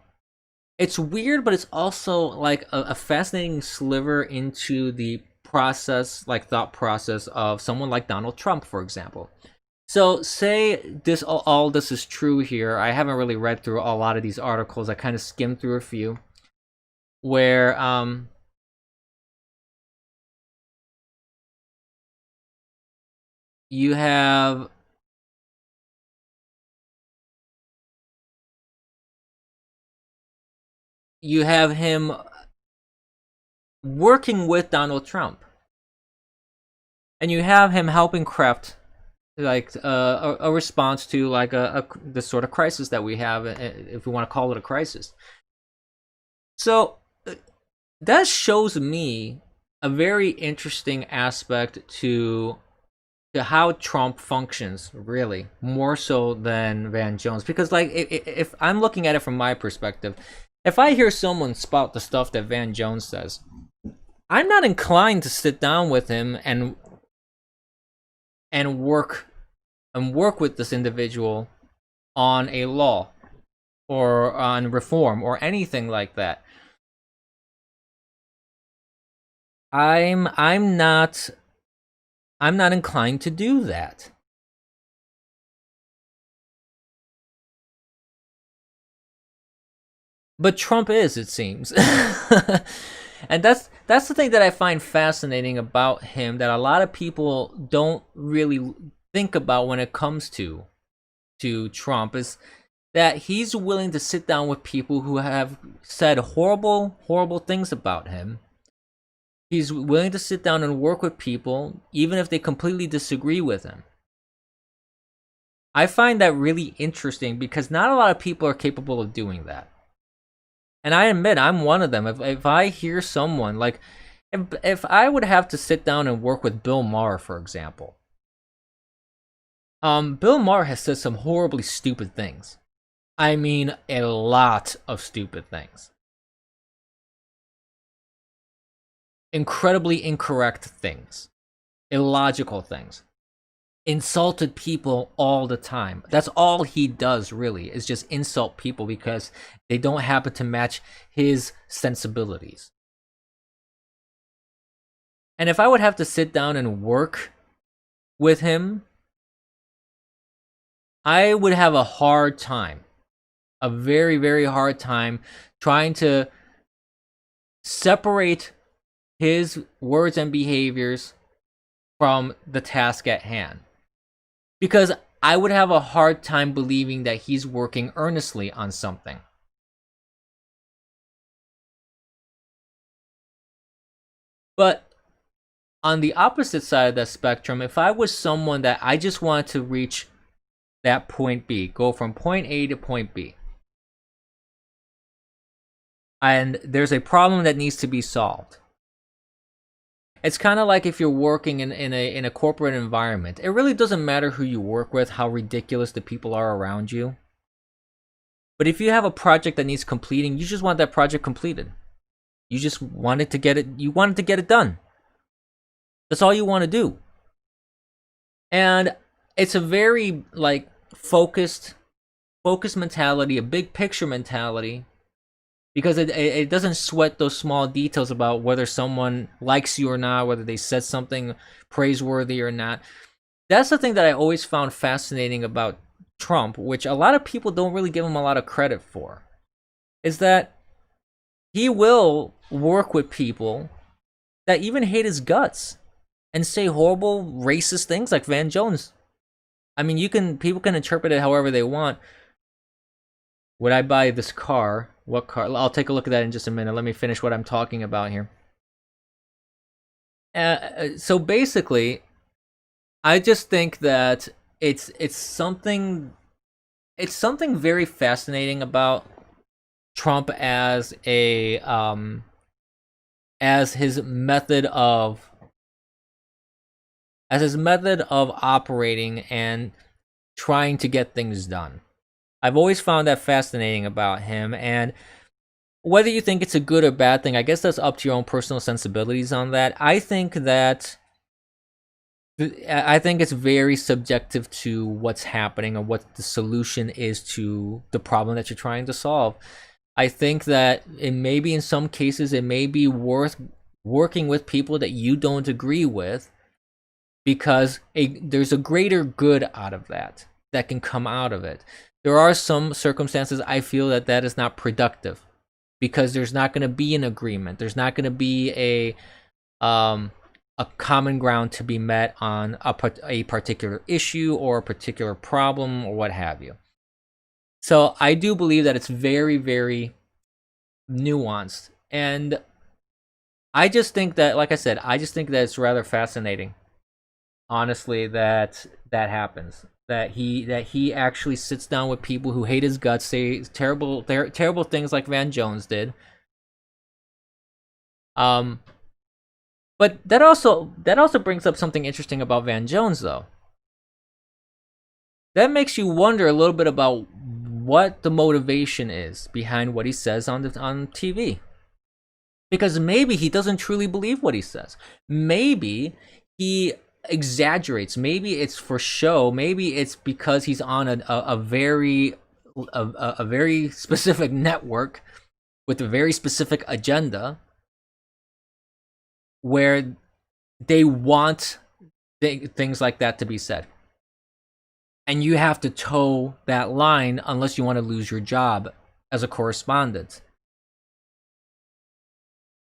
It's weird, but it's also like a fascinating sliver into the process, like thought process of someone like Donald Trump, for example. So say this all this is true here. I haven't really read through a lot of these articles. I kind of skimmed through a few where you have him working with Donald Trump, and you have him helping craft like a response to like the sort of crisis that we have, if we want to call it a crisis. So that shows me a very interesting aspect to how Trump functions, really, more so than Van Jones. Because like if I'm looking at it from my perspective, if I hear someone spout the stuff that Van Jones says, I'm not inclined to sit down with him and work with this individual on a law or on reform or anything like that. I'm not inclined to do that. But Trump is, it seems. And that's the thing that I find fascinating about him, that a lot of people don't really think about when it comes to Trump, is that he's willing to sit down with people who have said horrible things about him. He's willing to sit down and work with people even if they completely disagree with him. I find that really interesting because not a lot of people are capable of doing that. And I admit I'm one of them. If I hear someone like, if I would have to sit down and work with Bill Maher, for example, Bill Maher has said some horribly stupid things. I mean, a lot of stupid things. Incredibly incorrect things. Illogical things. Insulted people all the time. That's all he does, really, is just insult people because they don't happen to match his sensibilities. And if I would have to sit down and work with him, I would have a hard time, a very, very hard time trying to separate his words and behaviors from the task at hand. Because I would have a hard time believing that he's working earnestly on something. But on the opposite side of that spectrum, if I was someone that I just wanted to reach that point B, go from point A to point B, and there's a problem that needs to be solved. It's kind of like if you're working in a corporate environment. It really doesn't matter who you work with, how ridiculous the people are around you. But if you have a project that needs completing, you just want that project completed. You just wanted to get it. You wanted to get it done. That's all you want to do. And it's a very like focused mentality, a big picture mentality because it doesn't sweat those small details about whether someone likes you or not, whether they said something praiseworthy or not. That's the thing that I always found fascinating about Trump, which a lot of people don't really give him a lot of credit for, is that he will work with people that even hate his guts and say horrible racist things like Van Jones. I mean, people can interpret it however they want. Would I buy this car? What car? I'll take a look at that in just a minute. Let me finish what I'm talking about here. So basically, I just think that it's something very fascinating about Trump as a as his method of operating and trying to get things done. I've always found that fascinating about him, and whether you think it's a good or bad thing, I guess that's up to your own personal sensibilities on that. I think it's very subjective to what's happening and what the solution is to the problem that you're trying to solve. I think that it may be, in some cases, it may be worth working with people that you don't agree with, because there's a greater good out of that can come out of it. There are some circumstances I feel that is not productive, because there's not going to be an agreement. There's not going to be a common ground to be met on a particular issue or a particular problem or what have you. So I do believe that it's very, very nuanced. And I just think that, like I said, I just think that it's rather fascinating, honestly, that happens. That he actually sits down with people who hate his guts, say terrible things like Van Jones did. But that also brings up something interesting about Van Jones, though. That makes you wonder a little bit about what the motivation is behind what he says on TV. Because maybe he doesn't truly believe what he says. Maybe he exaggerates. Maybe it's for show. Maybe it's because he's on a very specific network with a very specific agenda, where they want things like that to be said. And you have to toe that line unless you want to lose your job as a correspondent.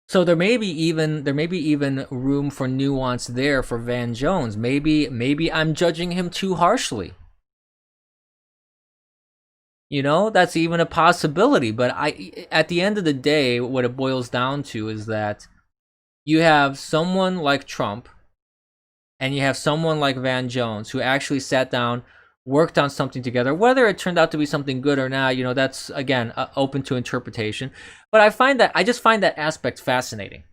So there may be even room for nuance there for Van Jones. Maybe I'm judging him too harshly. You know, that's even a possibility. But at the end of the day, what it boils down to is that you have someone like Trump and you have someone like Van Jones who actually sat down, worked on something together. Whether it turned out to be something good or not, you know, that's, again, open to interpretation. But I just find that aspect fascinating.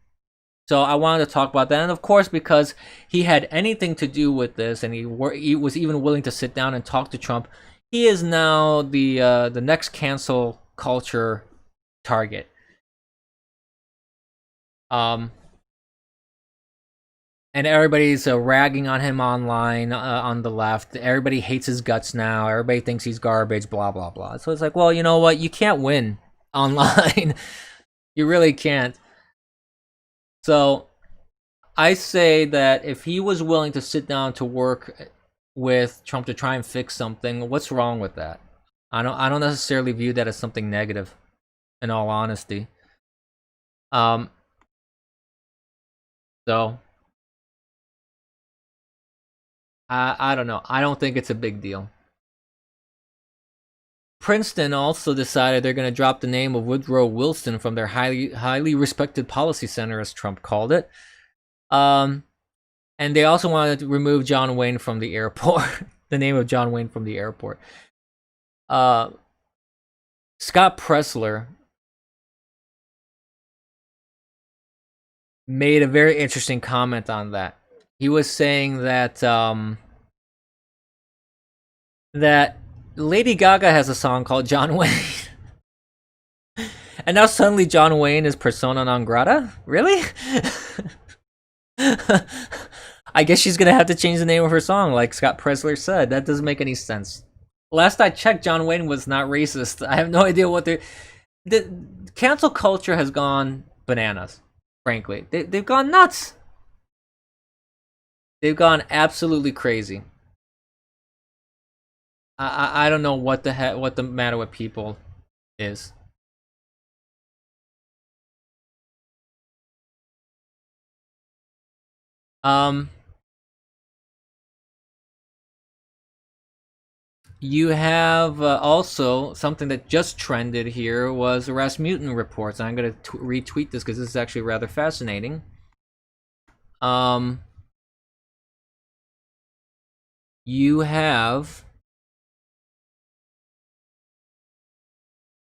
So I wanted to talk about that. And of course, because he had anything to do with this, and he was even willing to sit down and talk to Trump, he is now the next cancel culture target. And everybody's ragging on him online on the left. Everybody hates his guts now. Everybody thinks he's garbage, blah, blah, blah. So it's like, well, you know what? You can't win online. You really can't. So I say that if he was willing to sit down to work with Trump to try and fix something, what's wrong with that? I don't necessarily view that as something negative, in all honesty. So I don't know. I don't think it's a big deal. Princeton also decided they're going to drop the name of Woodrow Wilson from their highly respected policy center, as Trump called it. And they also wanted to remove John Wayne from the airport. The name of John Wayne from the airport. Scott Pressler made a very interesting comment on that. He was saying that that Lady Gaga has a song called John Wayne. And now suddenly John Wayne is persona non grata? Really? I guess she's gonna have to change the name of her song, like Scott Pressler said. That doesn't make any sense. Last I checked, John Wayne was not racist. I have no idea what they're... the cancel culture has gone bananas. Frankly, they've gone nuts. They've gone absolutely crazy. I don't know what the matter with people is. Um, you have also something that just trended here was Rasmussen reports. I'm going to retweet this because this is actually rather fascinating. You have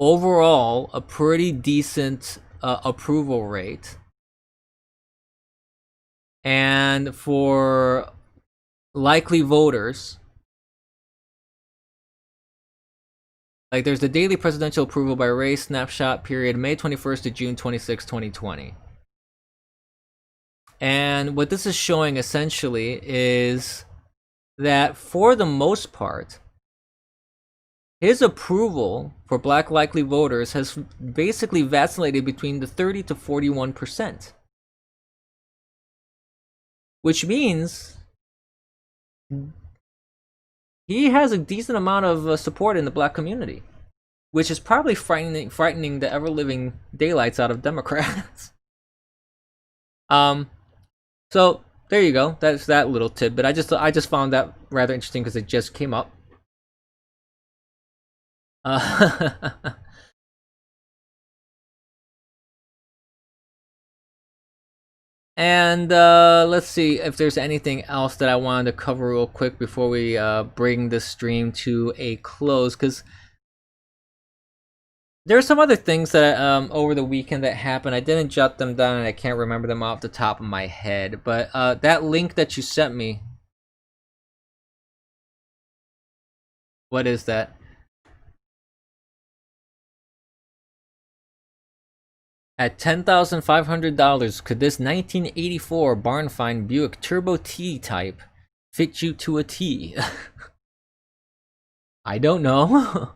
overall a pretty decent approval rate, and for likely voters, like there's the daily presidential approval by race snapshot period May 21st to June 26, 2020. And what this is showing essentially is that for the most part, his approval for black likely voters has basically vacillated between the 30 to 41%. Which means he has a decent amount of support in the black community, which is probably frightening the ever-living daylights out of Democrats. So there you go. That's that little tidbit. I just found that rather interesting because it just came up. And let's see if there's anything else that I wanted to cover real quick before we bring the stream to a close, because there are some other things that over the weekend that happened. I didn't jot them down and I can't remember them off the top of my head, but that link that you sent me, what is that? At $10,500, could this 1984 barn find Buick Turbo T type fit you to a T? I don't know.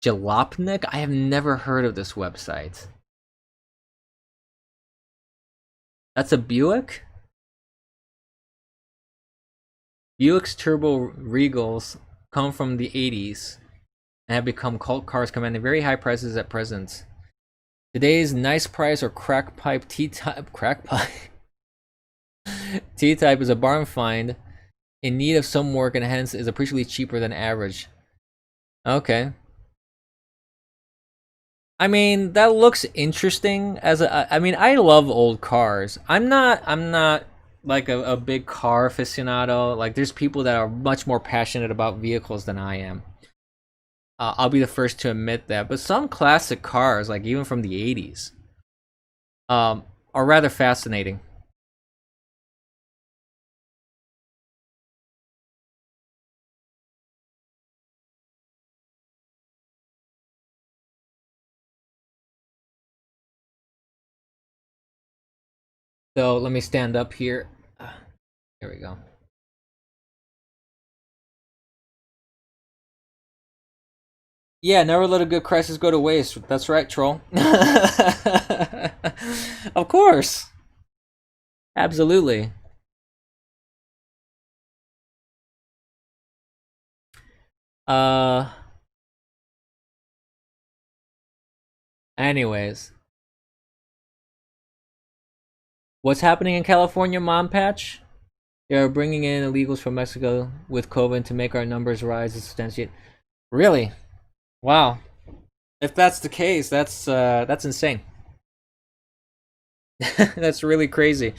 Jalopnik? I have never heard of this website. That's a Buick? Buick's Turbo Regals come from the 80s and have become cult cars commanding very high prices at present. Today's nice price or crack pipe T-type T-type is a barn find in need of some work and hence is appreciably cheaper than average. Okay. I mean, that looks interesting as I mean, I love old cars. I'm not like a big car aficionado. Like there's people that are much more passionate about vehicles than I am. I'll be the first to admit that. But some classic cars, like even from the 80s, are rather fascinating. So let me stand up here. Here we go. Yeah, never let a good crisis go to waste. That's right, troll. Of course. Absolutely. Anyways. What's happening in California, Mom Patch? They are bringing in illegals from Mexico with COVID to make our numbers rise and substantiate. Really? Wow. If that's the case, that's insane. That's really crazy.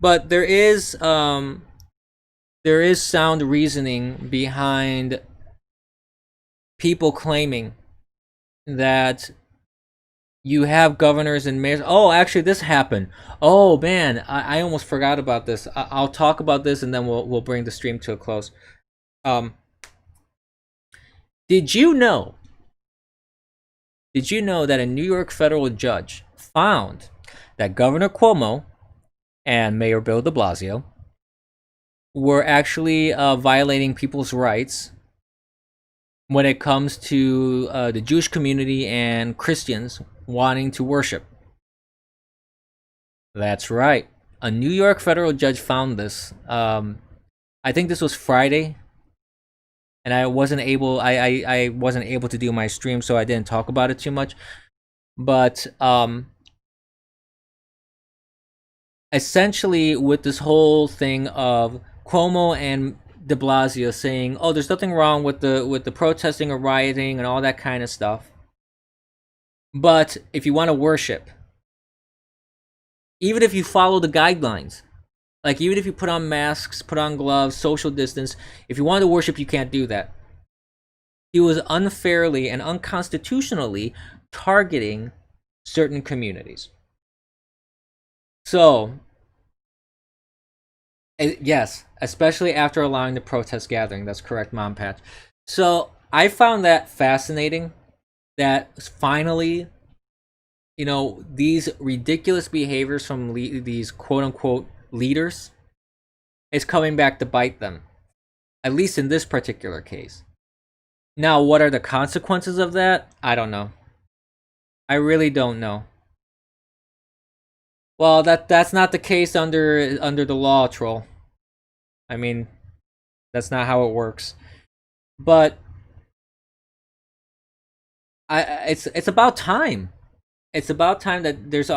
But there is sound reasoning behind people claiming that you have governors and mayors. Oh, actually, this happened. Oh man, I almost forgot about this. I'll talk about this and then we'll bring the stream to a close. Did you know? Did you know that a New York federal judge found that Governor Cuomo and Mayor Bill de Blasio were actually violating people's rights when it comes to the Jewish community and Christians wanting to worship. That's right. A New York federal judge found this. I think this was Friday, and I wasn't able. I wasn't able to do my stream, so I didn't talk about it too much. But essentially, with this whole thing of Cuomo and De Blasio saying, "Oh, there's nothing wrong with the protesting or rioting and all that kind of stuff," but if you want to worship, even if you follow the guidelines, like even if you put on masks, put on gloves, social distance, if you want to worship, you can't do that. He was unfairly and unconstitutionally targeting certain communities. So, yes, especially after allowing the protest gathering. That's correct, Mom Patch. So I found that fascinating that finally, these ridiculous behaviors from these quote unquote leaders is coming back to bite them, at least in this particular case. Now, what are the consequences of that? I don't know. I really don't know. Well, that's not the case under the law, troll. I mean, that's not how it works. But it's about time. It's about time that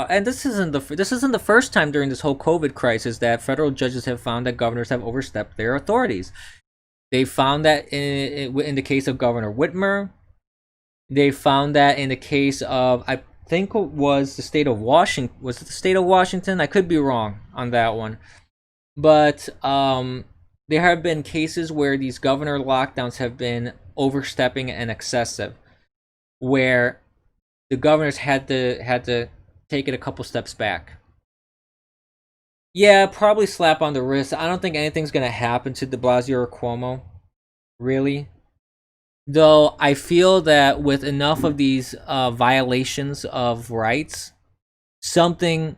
and this isn't the first time during this whole COVID crisis that federal judges have found that governors have overstepped their authorities. They found that in the case of Governor Whitmer. They found that in the case of, I think it was the state of Washington. Was it the state of Washington? I could be wrong on that one. But there have been cases where these governor lockdowns have been overstepping and excessive, where the governors had to take it a couple steps back. Yeah, probably slap on the wrist. I don't think anything's gonna happen to De Blasio or Cuomo, really. Though I feel that with enough of these violations of rights, something,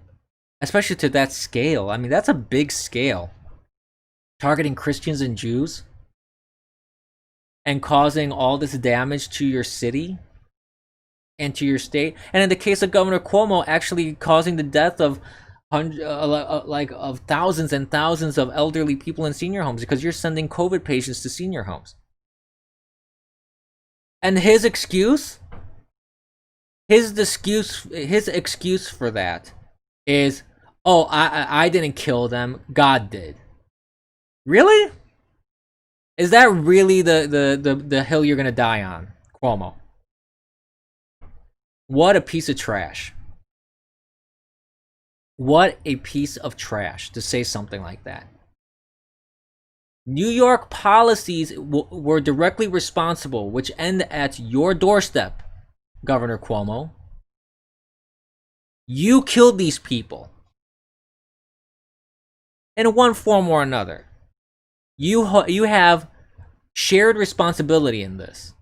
especially to that scale, I mean, that's a big scale. Targeting Christians and Jews and causing all this damage to your city and to your state. And in the case of Governor Cuomo, actually causing the death of of thousands and thousands of elderly people in senior homes because you're sending COVID patients to senior homes. And his excuse for that is, oh, I didn't kill them, God did. Really? Is that really the hill you're gonna die on, Cuomo? What a piece of trash. What a piece of trash to say something like that. New York policies were directly responsible, which end at your doorstep, Governor Cuomo. You killed these people in one form or another. You have shared responsibility in this.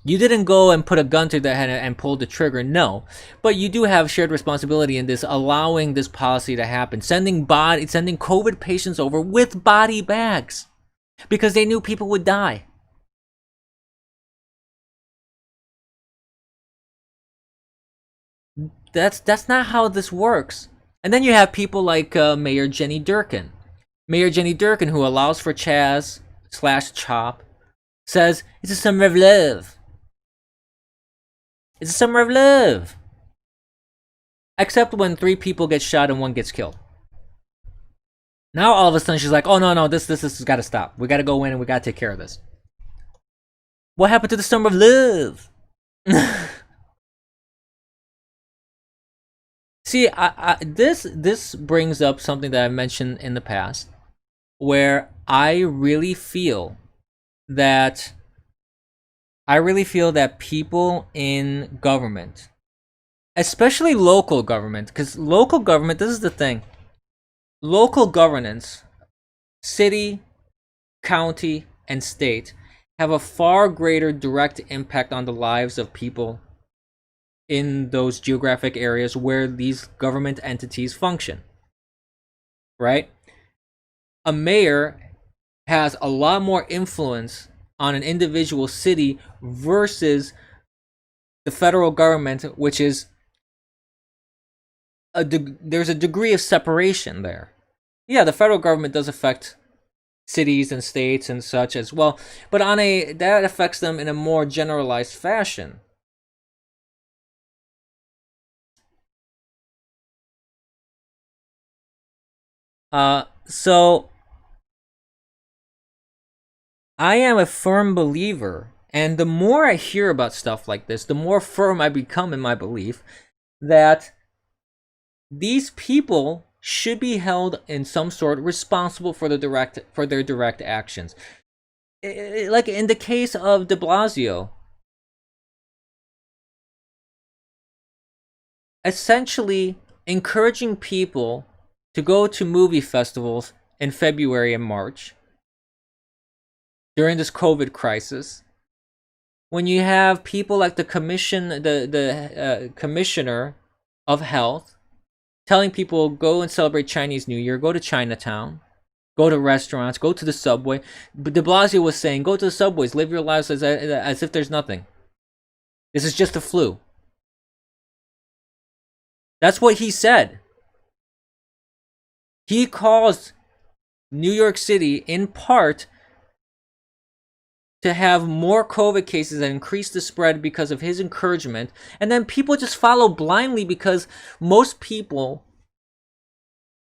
You didn't go and put a gun to the head and pull the trigger, no. But you do have shared responsibility in this, allowing this policy to happen, sending COVID patients over with body bags because they knew people would die. That's not how this works. And then you have people like Mayor Jenny Durkin. Mayor Jenny Durkin, who allows for Chaz/Chop, says it's a summer of love. It's a summer of love. Except when 3 people get shot and 1 gets killed. Now all of a sudden she's like, oh no, this has got to stop. We got to go in and we got to take care of this. What happened to the summer of love? See, this brings up something that I mentioned in the past, where I really feel that people in government, especially local government, because local government, this is the thing, local governance, city, county, and state have a far greater direct impact on the lives of people in those geographic areas where these government entities function, right? A mayor has a lot more influence on an individual city versus the federal government, which is there's a degree of separation there. Yeah, the federal government does affect cities and states and such as well, but that affects them in a more generalized fashion. So I am a firm believer, and the more I hear about stuff like this, the more firm I become in my belief that these people should be held in some sort responsible for their direct actions. Like in the case of de Blasio, essentially encouraging people to go to movie festivals in February and March during this COVID crisis, when you have people like the commissioner of health telling people go and celebrate Chinese New Year, go to Chinatown, go to restaurants, go to the subway. But de Blasio was saying, go to the subways, live your lives as if there's nothing. This is just a flu. That's what he said. He caused New York City, in part, to have more COVID cases and increase the spread because of his encouragement. And then people just follow blindly because most people,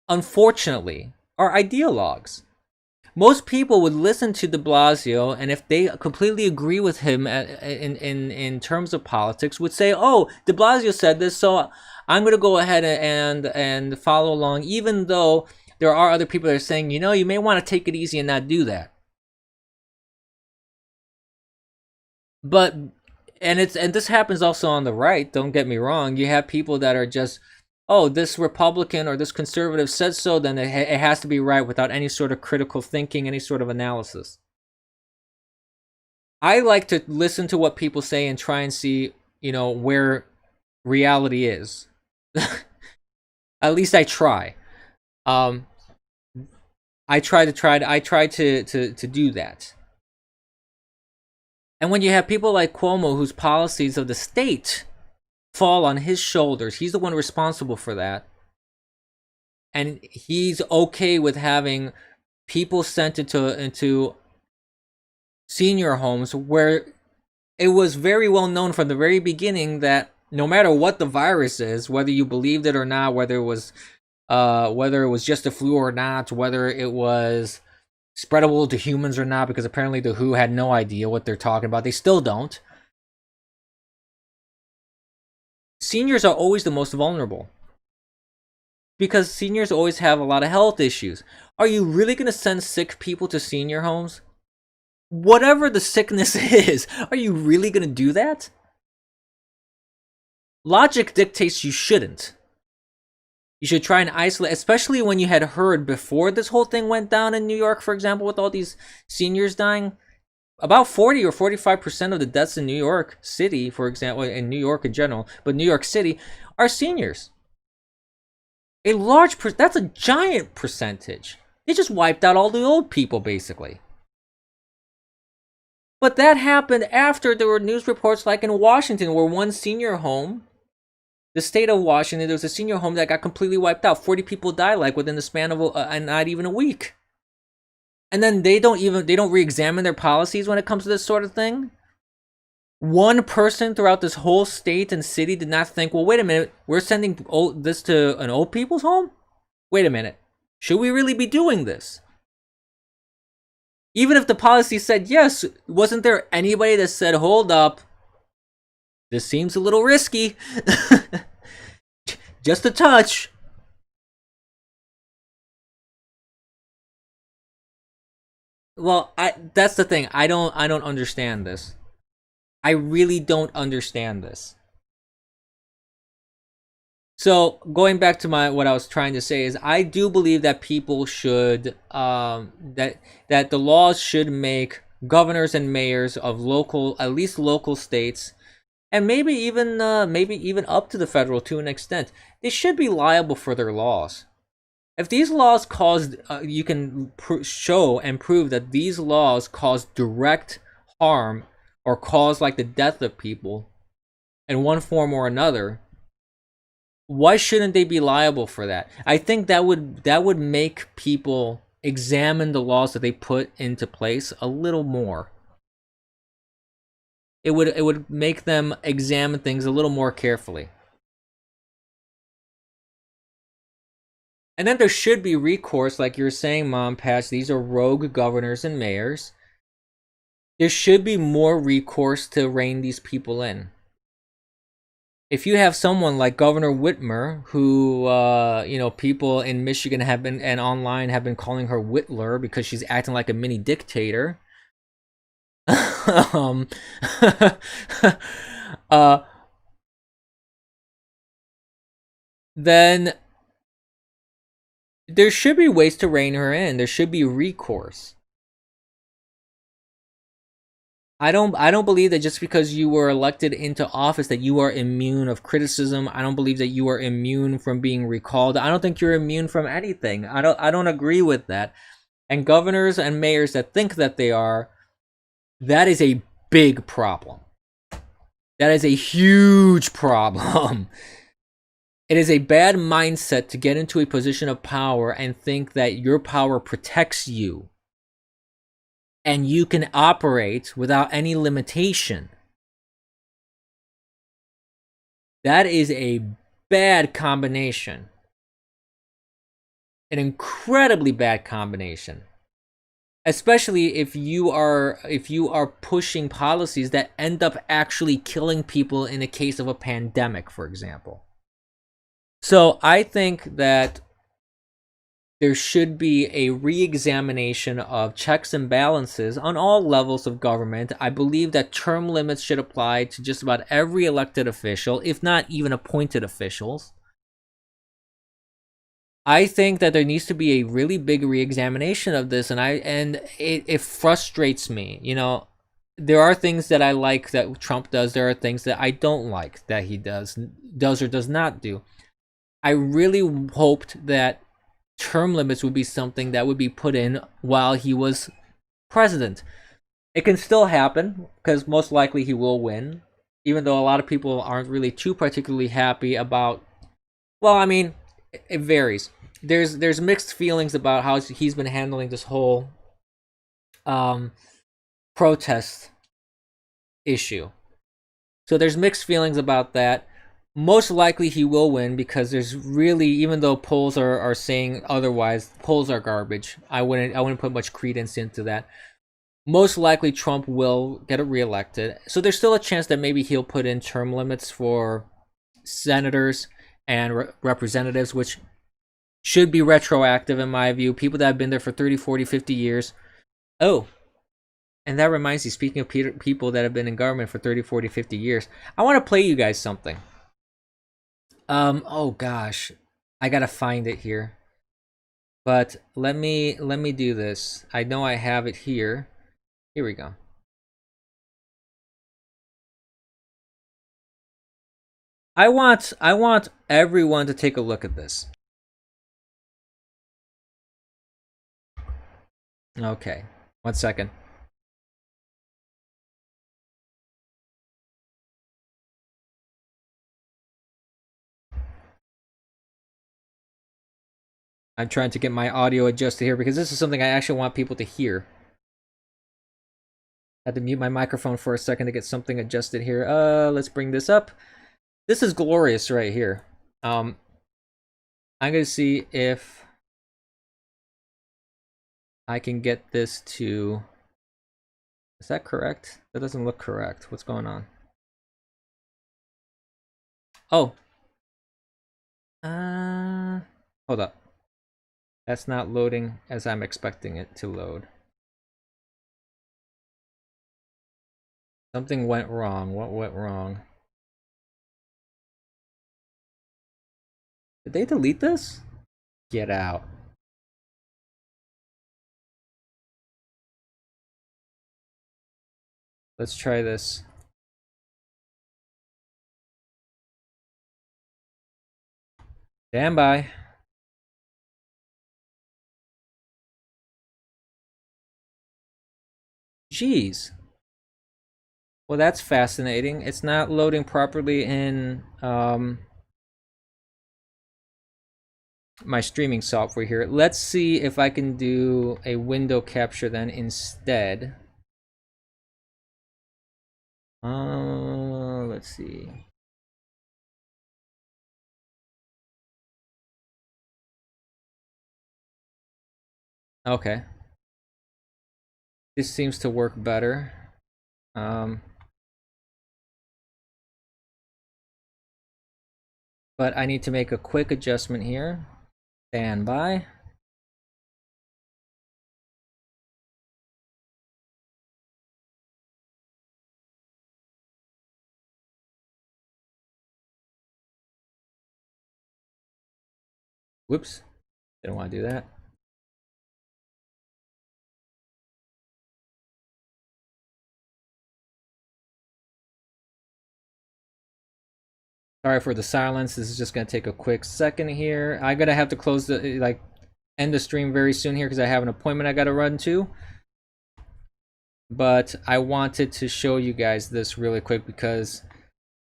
unfortunately, are ideologues. Most people would listen to de Blasio, and if they completely agree with him in terms of politics, would say, oh, de Blasio said this, so I'm going to go ahead and follow along, even though there are other people that are saying, you may want to take it easy and not do that. But this happens also on the right, don't get me wrong. You have people that are just, oh, this Republican or this conservative said so, then it has to be right without any sort of critical thinking, any sort of analysis. I like to listen to what people say and try and see, where reality is. At least I try. I try to do that. And when you have people like Cuomo, whose policies of the state fall on his shoulders, he's the one responsible for that. And he's okay with having people sent into senior homes where it was very well known from the very beginning that no matter what the virus is, whether you believed it or not, whether it was just a flu or not, whether it was spreadable to humans or not, because apparently the WHO had no idea what they're talking about. They still don't. Seniors are always the most vulnerable because seniors always have a lot of health issues. Are you really going to send sick people to senior homes? Whatever the sickness is, are you really going to do that? Logic dictates you shouldn't. You should try and isolate, especially when you had heard before this whole thing went down in New York, for example, with all these seniors dying. About 40 or 45% of the deaths in New York City, for example, in New York in general, but New York City, are seniors. That's a giant percentage. They just wiped out all the old people, basically. But that happened after there were news reports like in Washington, where one senior home, the state of Washington, there was a senior home that got completely wiped out. 40 people died, like within the span of not even a week. And then they don't re-examine their policies when it comes to this sort of thing. One person throughout this whole state and city did not think, well, wait a minute, we're sending this to an old people's home? Wait a minute, should we really be doing this? Even if the policy said yes, wasn't there anybody that said, hold up, this seems a little risky. Just a touch. Well, that's the thing. I don't understand this. I really don't understand this. So going back to what I was trying to say is, I do believe that people should that the laws should make governors and mayors of at least local states, and maybe even up to the federal to an extent, they should be liable for their laws. If these laws caused, you can show and prove that these laws cause direct harm or cause like the death of people in one form or another, why shouldn't they be liable for that? I think that would make people examine the laws that they put into place a little more. It would make them examine things a little more carefully. And then there should be recourse, like you're saying, Mom Patch. These are rogue governors and mayors. There should be more recourse to rein these people in. If you have someone like Governor Whitmer, who people in Michigan have been and online have been calling her Whitler because she's acting like a mini dictator. um, then there should be ways to rein her in. There should be recourse. I don't believe that just because you were elected into office that you are immune of criticism. I don't believe that you are immune from being recalled. I don't think you're immune from anything. I don't agree with that. And governors and mayors that think that they are, that is a big problem. That is a huge problem. It is a bad mindset to get into a position of power and think that your power protects you and you can operate without any limitation. That is a bad combination. An incredibly bad combination. Especially if you are pushing policies that end up actually killing people in the case of a pandemic, for example. So I think that there should be a re-examination of checks and balances on all levels of government. I believe that term limits should apply to just about every elected official, if not even appointed officials. I think that there needs to be a really big re-examination of this, and it frustrates me. You know, there are things that I like that Trump does. There are things that I don't like that he does or does not do. I really hoped that term limits would be something that would be put in while he was president. It can still happen because most likely he will win, even though a lot of people aren't really too particularly happy about. Well, I mean, it varies. There's mixed feelings about how he's been handling this whole protest issue. So there's mixed feelings about that. Most likely he will win because there's really, even though polls are saying otherwise, polls are garbage. I wouldn't put much credence into that. Most likely Trump will get reelected. So there's still a chance that maybe he'll put in term limits for senators and representatives, which should be retroactive in my view. People that have been there for 30, 40, 50 years. Oh, and that reminds me, speaking of people that have been in government for 30, 40, 50 years, I want to play you guys something. Oh gosh, I gotta find it here. But let me do this. I know I have it here. Here we go. I want everyone to take a look at this. Okay, 1 second. I'm trying to get my audio adjusted here because this is something I actually want people to hear. I had to mute my microphone for a second to get something adjusted here. Let's bring this up. This is glorious right here. I'm gonna see if I can get this to. Is that correct? That doesn't look correct. What's going on? Oh. Hold up. That's not loading as I'm expecting it to load. Something went wrong. What went wrong? Did they delete this? Get out. Let's try this. Stand by. Jeez. Well, that's fascinating. It's not loading properly in my streaming software here. Let's see if I can do a window capture then instead. Let's see. Okay. This seems to work better. But I need to make a quick adjustment here. Stand by. Whoops. Didn't want to do that. Sorry for the silence. This is just going to take a quick second here. I'm going to have to close the, end the stream very soon here because I have an appointment I got to run to. But I wanted to show you guys this really quick because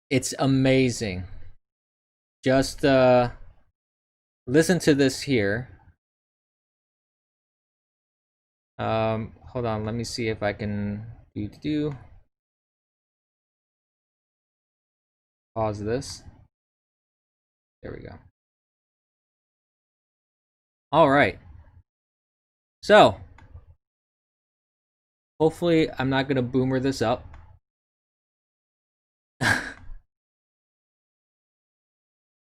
it's amazing. Just listen to this here. Hold on, let me see if I can pause this. There we go. All right. So, hopefully I'm not going to boomer this up. Oh,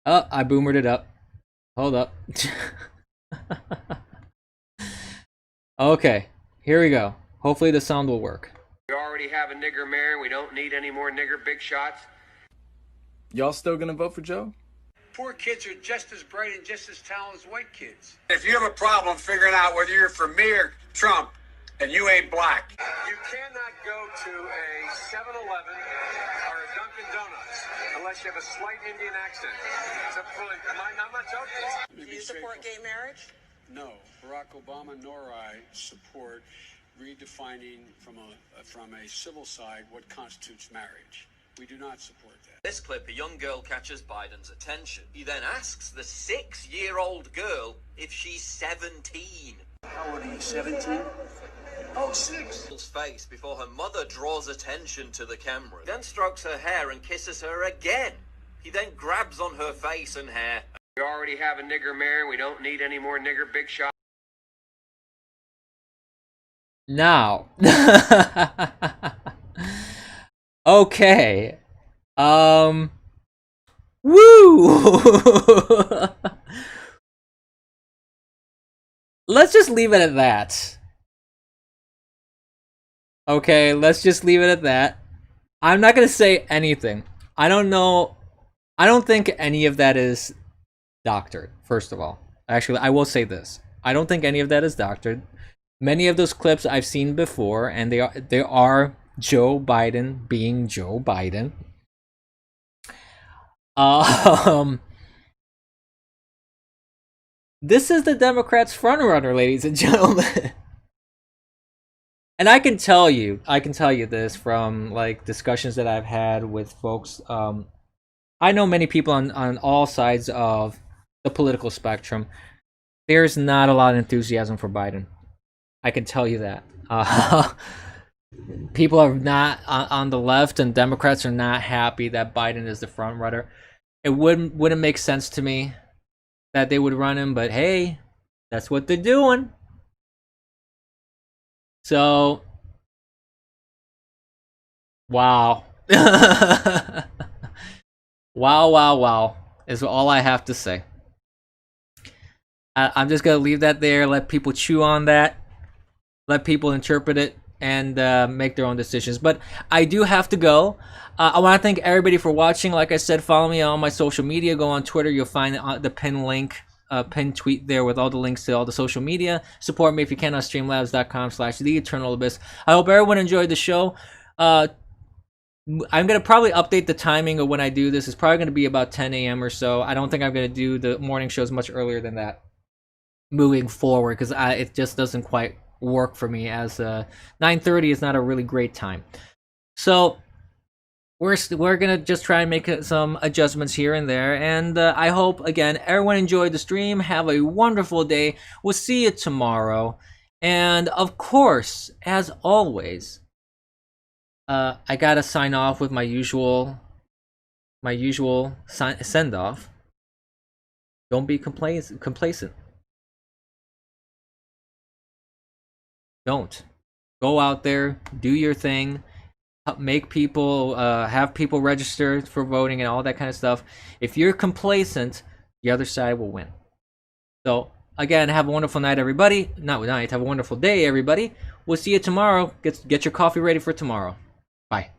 I boomered it up. Hold up. Okay, here we go. Hopefully the sound will work. We already have a nigger mayor and we don't need any more nigger big shots. Y'all still gonna vote for Joe? Poor kids are just as bright and just as talented as white kids. If you have a problem figuring out whether you're for me or Trump, and you ain't black. You cannot go to a 7-Eleven or a Dunkin' Donuts unless you have a slight Indian accent. I'm not joking. Do you support gay marriage? No, Barack Obama nor I support redefining from a civil side what constitutes marriage. We do not support that. This clip, a young girl catches Biden's attention. He then asks the 6-year-old girl if she's 17. How old are you, 17? Oh, 6. Girl's face before her mother draws attention to the camera. Then strokes her hair and kisses her again. He then grabs on her face and hair. We already have a nigger mayor and we don't need any more nigger big shots. Now. Okay. Woo! Let's just leave it at that. Okay, let's just leave it at that. I'm not gonna say anything. I don't know. I don't think any of that is doctored, first of all. Actually, I will say this. I don't think any of that is doctored. Many of those clips I've seen before, and they are Joe Biden being Joe Biden. This is the Democrats' frontrunner, ladies and gentlemen. And I can tell you this from like discussions that I've had with folks. I know many people on all sides of the political spectrum. There's not a lot of enthusiasm for Biden. I can tell you that. People are not on the left, and Democrats are not happy that Biden is the front runner. It wouldn't make sense to me that they would run him, but hey, that's what they're doing. So, wow. Wow is all I have to say. I'm just gonna leave that there, let people chew on that, let people interpret it, and make their own decisions. But I do have to go. I want to thank everybody for watching. Like I said, follow me on my social media. Go on Twitter. You'll find the pinned link, pinned tweet there with all the links to all the social media. Support me if you can on streamlabs.com/theeternalabyss. I hope everyone enjoyed the show. I'm going to probably update the timing of when I do this. It's probably going to be about 10 a.m. or so. I don't think I'm going to do the morning shows much earlier than that moving forward, because it just doesn't quite work for me, as 9:30 is not a really great time. So we're gonna just try and make some adjustments here and there, and I hope again everyone enjoyed the stream. Have a wonderful day. We'll see you tomorrow, and of course, as always, I gotta sign off with my usual send off. Don't be complacent. Don't go out there, do your thing. Make people have people register for voting and all that kind of stuff. If you're complacent, the other side will win. So again, have a wonderful night, everybody. Not night. Have a wonderful day, everybody. We'll see you tomorrow. Get your coffee ready for tomorrow. Bye.